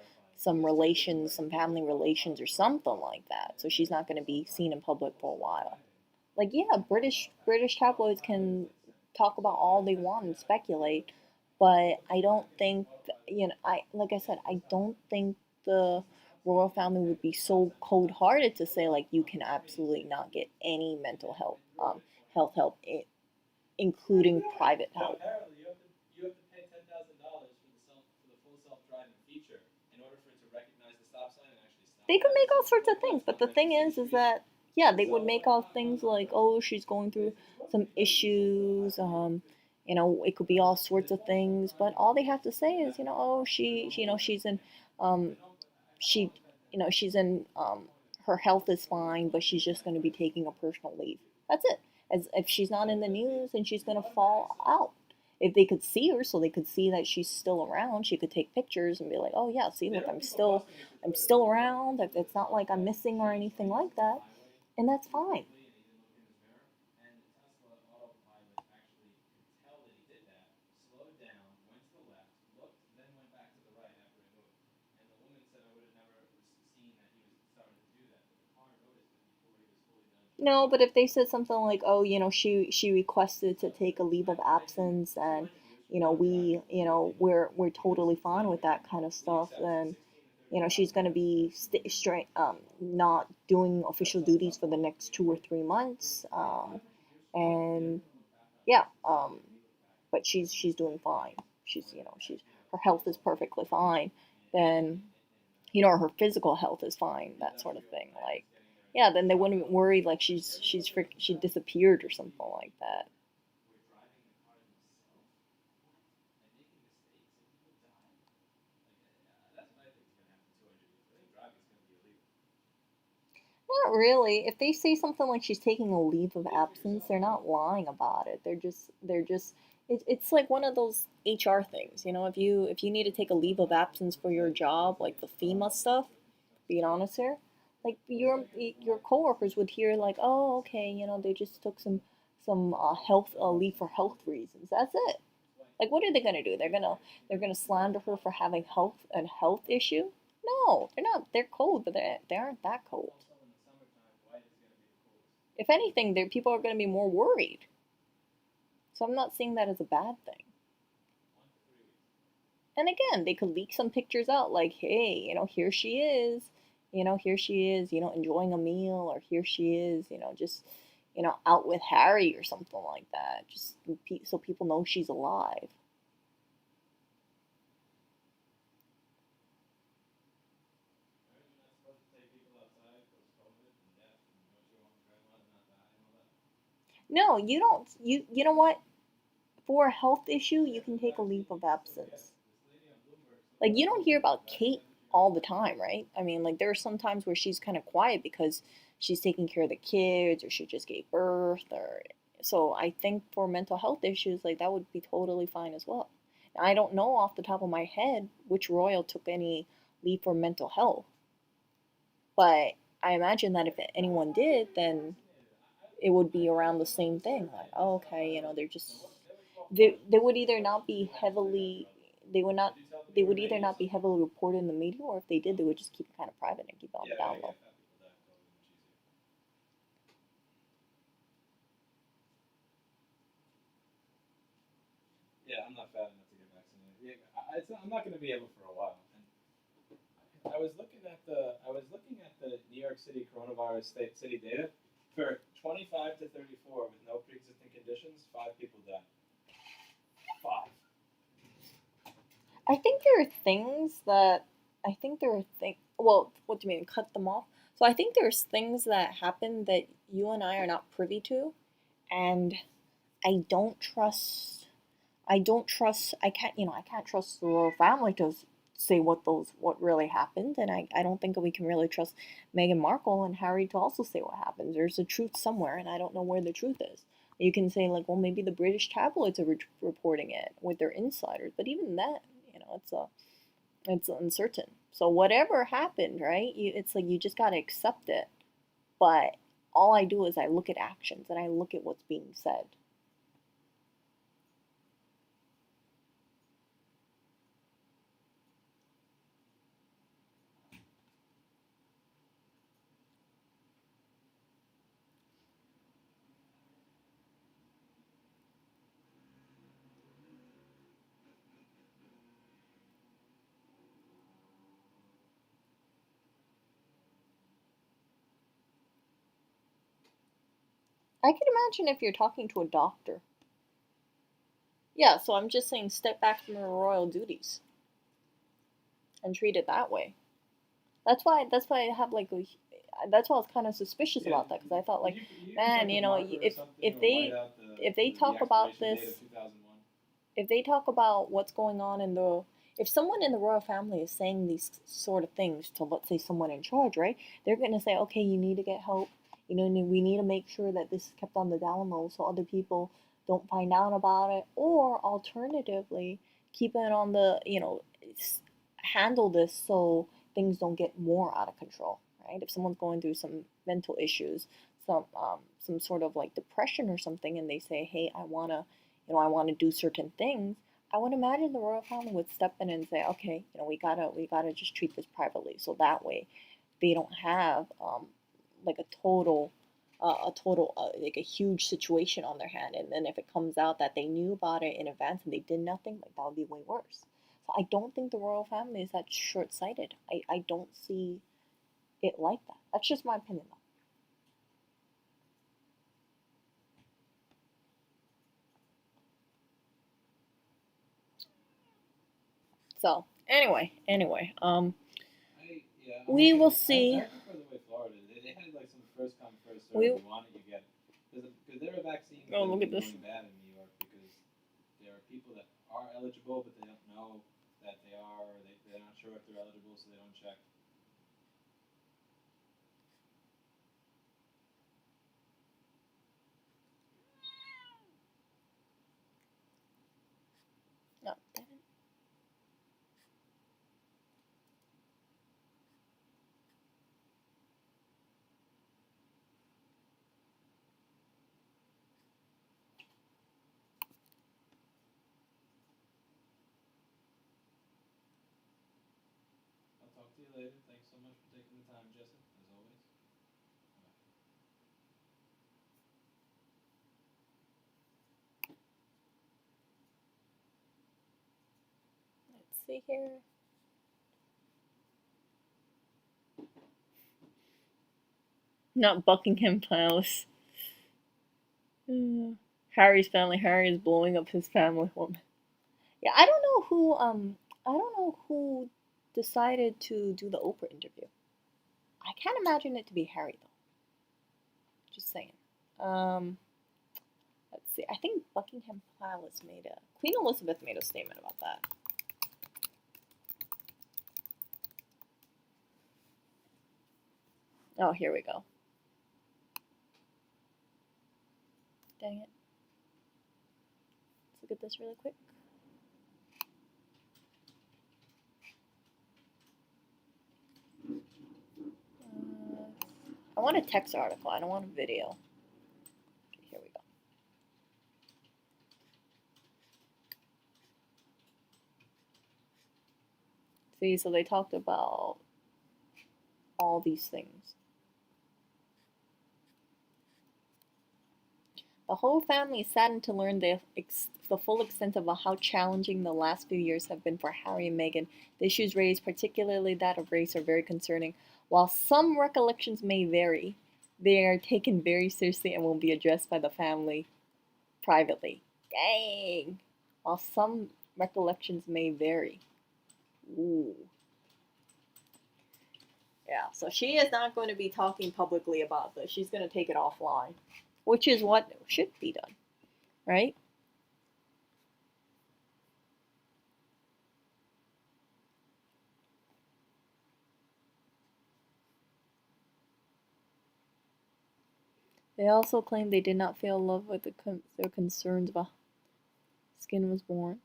relations, some family relations, or something like that. So she's not going to be seen in public for a while. Like yeah, British tabloids can talk about all they want and speculate, but I don't think I like I said I don't think the royal family would be so cold hearted to say like you can absolutely not get any mental health help, including private help. Apparently, you have to pay $10,000 for the full self-driving feature in order for it to recognize the stop sign and actually stop. They could make all sorts of things, but the thing is that yeah, they would make all things like oh she's going through some issues, it could be all sorts of things, but all they have to say is oh she's in um she she's in her health is fine, but she's just going to be taking a personal leave. That's it. As if she's not in the news and she's going to fall out. if they could see her, so they could see that she's still around, she could take pictures and be like, oh yeah, see, look, I'm still around. It's not like I'm missing or anything like that, and that's fine. And the Tesla autopilot actually could tell that he did that, slowed down, went to the left, looked, then went back to the right after it moved. And the woman said, I would have never seen that he was starting to do that, but the car noticed it before he was fully done No, driving. but if they said something like, "Oh, she requested to take a leave of absence, and we're totally fine with that kind of stuff," then she's going to be straight not doing official duties for the next 2 or 3 months, and yeah, but she's doing fine. She's her health is perfectly fine. Then or her physical health is fine, that sort of thing. Like, yeah, then they wouldn't worry like she disappeared or something like that. Not really. If they say something like she's taking a leave of absence, they're not lying about it. They're just it's like one of those HR things. If you need to take a leave of absence for your job, like the FEMA stuff, being honest here, like your coworkers would hear like, oh, okay, they just took some health leave for health reasons. That's it. Like, what are they gonna do? They're gonna slander her for having health issue? No, they're not. They're cold, but they aren't that cold. If anything, people are gonna be more worried. So I'm not seeing that as a bad thing. And again, they could leak some pictures out like, hey, here she is, enjoying a meal, or here she is, just, out with Harry or something like that, just so people know she's alive. No, you don't. You know what? For a health issue, you can take a leave of absence. Like, you don't hear about Kate all the time, right? I mean, like, there are some times where she's kind of quiet because she's taking care of the kids, or she just gave birth, or so I think for mental health issues, like, that would be totally fine as well. Now, I don't know off the top of my head which royal took any leave for mental health, but I imagine that if anyone did, then it would be around the same thing. Like, oh, okay, they would either not be heavily they would not they would either not be heavily reported in the media, or if they did, they would just keep it kind of private and keep it on the down low. Yeah, I'm not fat enough to get vaccinated. Yeah, I'm not going to be able for a while. And I was looking at the New York City coronavirus city data for 25 to 34 with no pre-existing conditions. 5 people died. 5. I think there are things that I think there are things. Well, what do you mean, cut them off? So I think there's things that happen that you and I are not privy to, and I don't trust. I don't trust. I can't trust the royal family to say what really happened, and I don't think we can really trust Meghan Markle and Harry to also say what happened. There's a truth somewhere, and I don't know where the truth is. You can say like, well, maybe the British tabloids are reporting it with their insiders, but even then, it's uncertain. So whatever happened, right? It's like you just gotta accept it. But all I do is I look at actions and I look at what's being said. I can imagine if you're talking to a doctor. Yeah, so I'm just saying step back from your royal duties and treat it that way. That's why I have like that's why I was kind of suspicious about that, because I thought like, You use man, like a marker or if something, if or white they out if they the talk about expiration date this, of 2001. if they talk about what's going on in the if someone in the royal family is saying these sort of things to, let's say, someone in charge, right? They're going to say, okay, you need to get help. We need to make sure that this is kept on the down low so other people don't find out about it, or alternatively, keep it on the, handle this so things don't get more out of control, right? If someone's going through some mental issues, some sort of like depression or something, and they say, hey, I want to do certain things, I would imagine the royal family would step in and say, okay, we gotta just treat this privately, so that way they don't have like like a huge situation on their hand, and then if it comes out that they knew about it in advance and they did nothing, like that would be way worse. So I don't think the royal family is that short-sighted. I don't see it like that. That's just my opinion though. So anyway, we will see. I prefer the way Florida did. They had like some first come first serve. We- You want it, you get it. Because there are vaccines Oh, that look have at been this. going bad in New York because there are people that are eligible but they don't know that they are, or they're not sure if they're eligible, so they don't check. No. I'll talk to you later. Thanks so much for taking the time, Jessica, as always. Let's see here. Not Buckingham Palace. Harry's family. Harry is blowing up his family home. Yeah, I don't know who decided to do the Oprah interview. I can't imagine it to be Harry though. Just saying. Um, let's see. I think Buckingham Palace made a Queen Elizabeth made a statement about that. Oh, here we go. Dang it. Let's look at this really quick. I want a text article. I don't want a video. Okay, here we go. See, so they talked about all these things. The whole family is saddened to learn the full extent of how challenging the last few years have been for Harry and Meghan. The issues raised, particularly that of race, are very concerning. While some recollections may vary, they are taken very seriously and will be addressed by the family privately. Dang! While some recollections may vary. Ooh. Yeah, so she is not going to be talking publicly about this. She's going to take it offline, which is what should be done, right? They also claimed they did not feel love with their concerns about skin was born.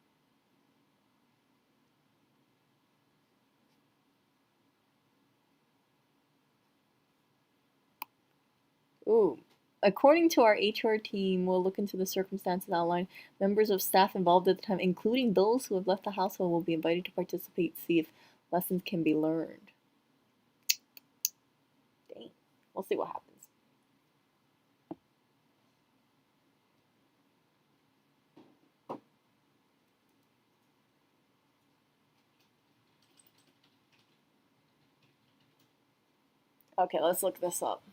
Ooh. According to our HR team, we'll look into the circumstances outlined. Members of staff involved at the time, including those who have left the household, will be invited to participate, see if lessons can be learned. Dang. We'll see what happens. Okay, let's look this up.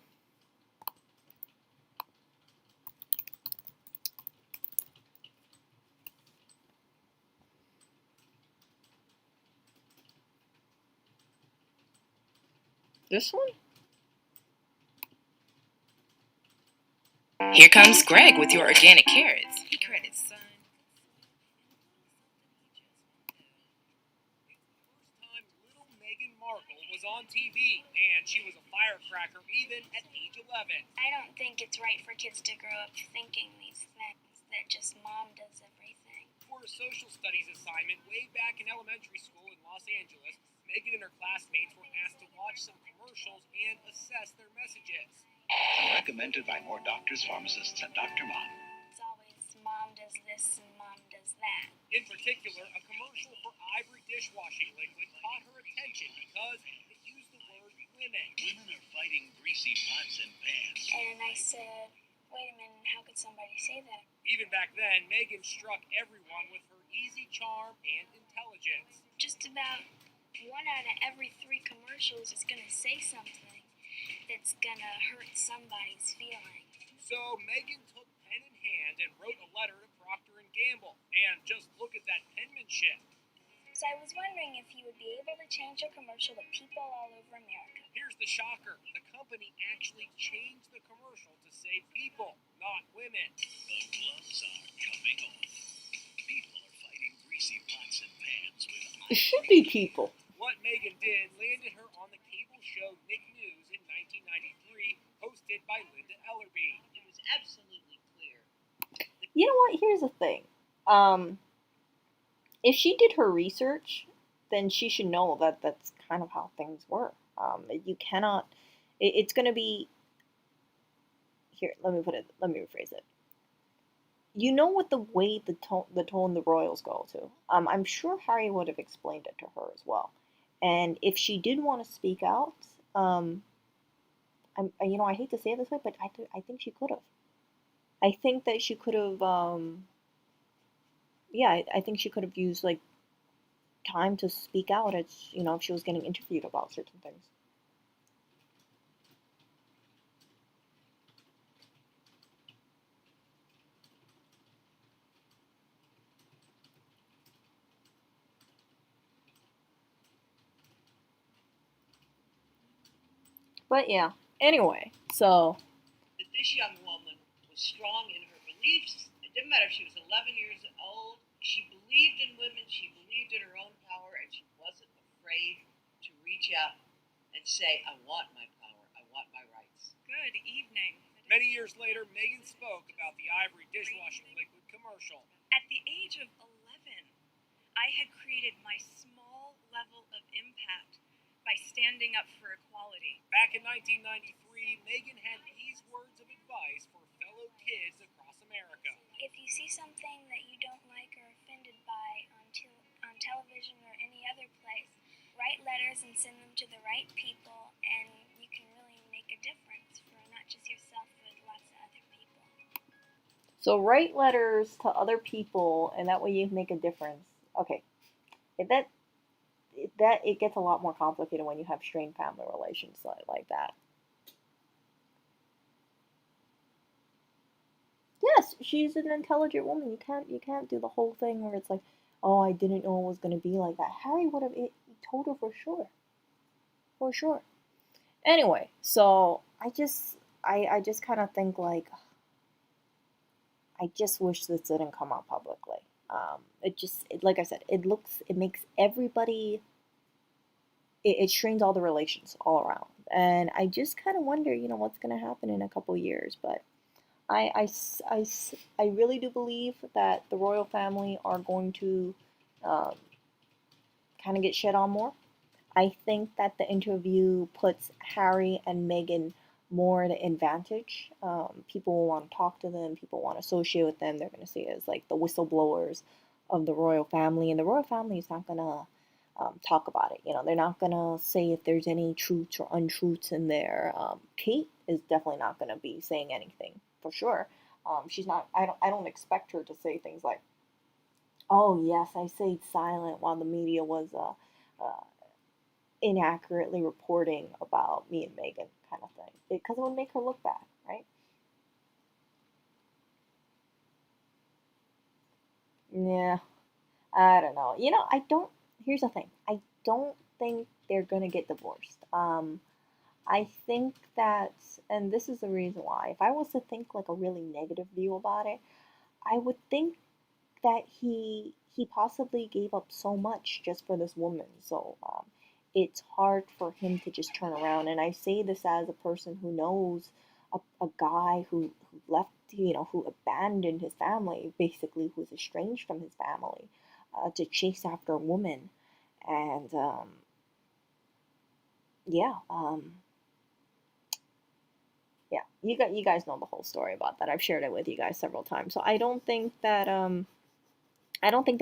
This one? Here comes Greg with your organic carrots. He credits son. Little Meghan Markle was on TV, and she was a firecracker even at age 11. I don't think it's right for kids to grow up thinking these things. that just mom does everything. For a social studies assignment way back in elementary school in Los Angeles, Megan and her classmates were asked to watch some commercials and assess their messages. Recommended by more doctors, pharmacists, and Dr. Mom. It's always mom does this and mom does that. In particular, a commercial for Ivory dishwashing liquid caught her attention because it used the word women. Women are fighting greasy pots and pans. And I said, wait a minute, how could somebody say that? Even back then, Megan struck everyone with her easy charm and intelligence. Just about 1 out of every 3 commercials is going to say something that's going to hurt somebody's feelings. So Megan took pen in hand and wrote a letter to Procter & Gamble. And just look at that penmanship. So I was wondering if you would be able to change your commercial to people all over America. Here's the shocker. The company actually changed the commercial to say people, not women. The gloves are coming off. People are fighting greasy pots and pans with It should be people. What Megan did landed her on the cable show Nick News in 1993, hosted by Linda Ellerby. It was absolutely clear. You know what? Here's the thing. If she did her research, then she should know that that's kind of how things work. You cannot. It's going to be. Here, let me rephrase it. You know what the way the tone the royals go to. I'm sure Harry would have explained it to her as well. And if she did want to speak out, I hate to say it this way, but I think she could have. I think that she could have. I think she could have used like time to speak out. As if she was getting interviewed about certain things. But yeah. Anyway, so That this young woman was strong in her beliefs. It didn't matter if she was 11 years old. She believed in women. She believed in her own power, and she wasn't afraid to reach out and say, I want my power. I want my rights. Good evening. Many years later, Megan spoke about the Ivory dishwashing liquid commercial. At the age of 11, I had created my small level of impact by standing up for equality. Back in 1993, Megan had these words of advice for fellow kids across America. If you see something that you don't like or offended by on television or any other place, write letters and send them to the right people, and you can really make a difference for not just yourself, but lots of other people. So write letters to other people, and that way you make a difference. Okay, if that it gets a lot more complicated when you have strained family relations like that. Yes, she's an intelligent woman. You can't do the whole thing where it's like, oh, I didn't know it was gonna be like that. Harry would have he told her for sure. Anyway, so I just kind of think like I just wish this didn't come out publicly. Like I said, it makes everybody, it strains all the relations all around. And I just kind of wonder, what's going to happen in a couple years. But I really do believe that the royal family are going to kind of get shit on more. I think that the interview puts Harry and Meghan more at an advantage. People will want to talk to them. People want to associate with them. They're going to see it as like the whistleblowers of the royal family, and the royal family is not going to talk about it. They're not going to say if there's any truths or untruths in there. Kate is definitely not going to be saying anything for sure. She's not. I don't expect her to say things like, "Oh yes, I stayed silent while the media was inaccurately reporting about me and Meghan," kind of thing, because it would make her look bad, right? Yeah, I don't know. I don't. Here's the thing. I don't think they're gonna get divorced. I think that, and this is the reason why. If I was to think like a really negative view about it, I would think that he possibly gave up so much just for this woman. So it's hard for him to just turn around. And I say this as a person who knows a guy who left who abandoned his family, basically who's estranged from his family, to chase after a woman, and yeah, yeah, you guys know the whole story about that. I've shared it with you guys several times. So I don't think they're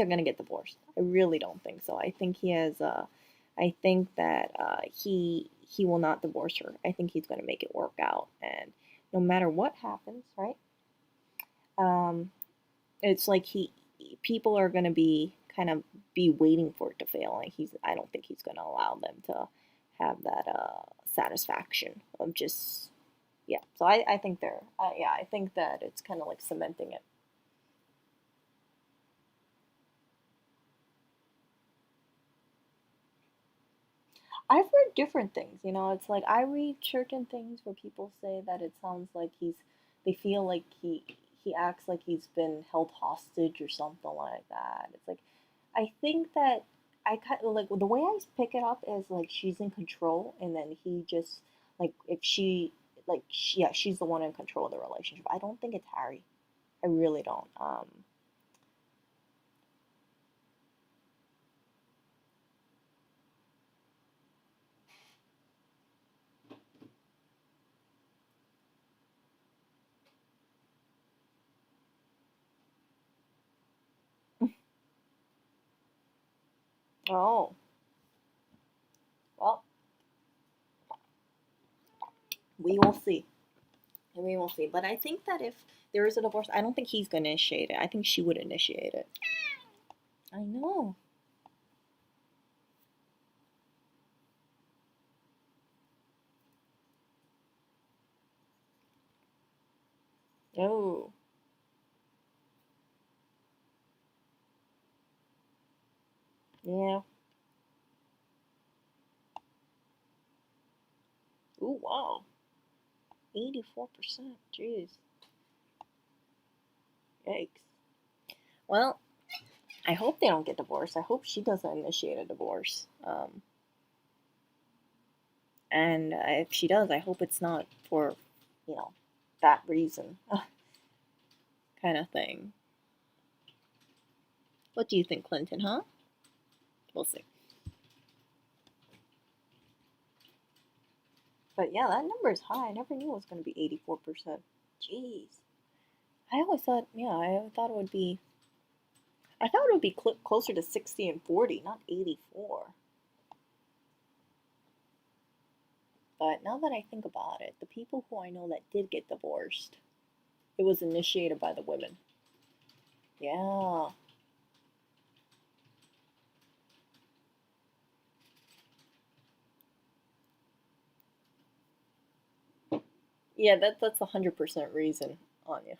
gonna get divorced. I really don't think so. I think he has I think that he will not divorce her. I think he's gonna make it work out, and no matter what happens, right? Um, it's like he people are gonna be kind of be waiting for it to fail, and I don't think he's gonna allow them to have that satisfaction of just yeah. So I think they're yeah, I think that it's kind of like cementing it. I've read different things, it's like I read certain things where people say that it sounds like they feel like he acts like he's been held hostage or something like that. It's like I think that I kind of like the way I pick it up is like she's in control, and then he just like if she yeah, she's the one in control of the relationship. I don't think it's Harry. I really don't. Oh, well, we will see. We will see. But I think that if there is a divorce, I don't think he's going to initiate it. I think she would initiate it. I know. Oh, yeah. Ooh, wow. 84%. Jeez. Yikes. Well, I hope they don't get divorced. I hope she doesn't initiate a divorce. And if she does, I hope it's not for, you know, that reason kind of thing. What do you think, Clinton, huh? We'll see. But yeah, that number is high. I never knew it was going to be 84%. Jeez. I always thought, yeah, I thought it would be, I thought it would be closer to 60 and 40, not 84. But now that I think about it, the people who I know that did get divorced, it was initiated by the women. Yeah. Yeah, that's 100% reason, Anya.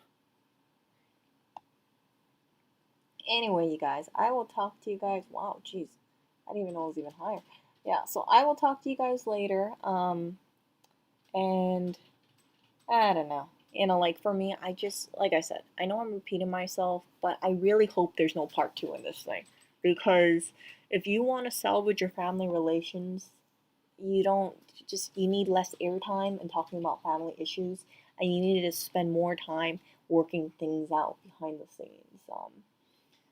Anyway, you guys, I will talk to you guys. Wow, jeez. I didn't even know it was even higher. Yeah, so I will talk to you guys later. And I don't know. Like for me, I just, like I said, I know I'm repeating myself, but I really hope there's no part two in this thing. Because if you want to salvage your family relations, you don't you need less airtime and talking about family issues, and you need to spend more time working things out behind the scenes.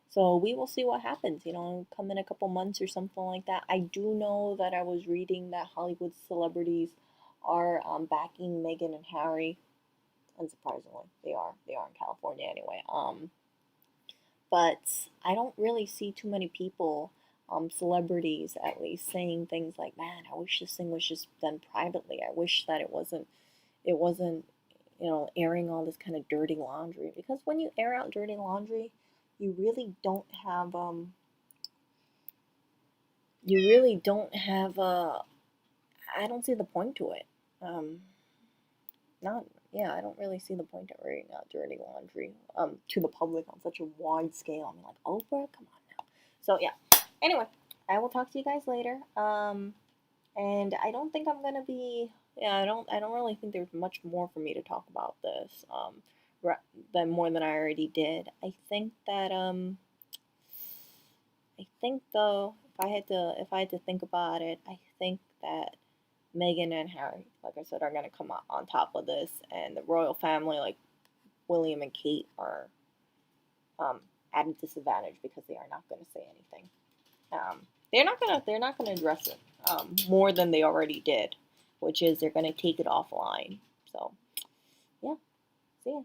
So we will see what happens, come in a couple months or something like that. I do know that I was reading that Hollywood celebrities are backing Meghan and Harry. Unsurprisingly, they are. They are in California anyway. But I don't really see too many people, celebrities at least, saying things like, "Man, I wish this thing was just done privately. I wish that it wasn't, airing all this kind of dirty laundry." Because when you air out dirty laundry, you really don't have, I don't see the point to it. Um, not, yeah, I don't really see the point of airing out dirty laundry, to the public on such a wide scale. I'm like, Oprah, come on now. So yeah. Anyway, I will talk to you guys later. And I don't think I'm gonna be. Yeah, I don't really think there's much more for me to talk about this. Than more than I already did. I think though, if I had to think about it, I think that Meghan and Harry, like I said, are gonna come out on top of this, and the royal family, like, William and Kate are at a disadvantage because they are not going to say anything. They're not gonna address it more than they already did, which is they're going to take it offline. So yeah, see ya.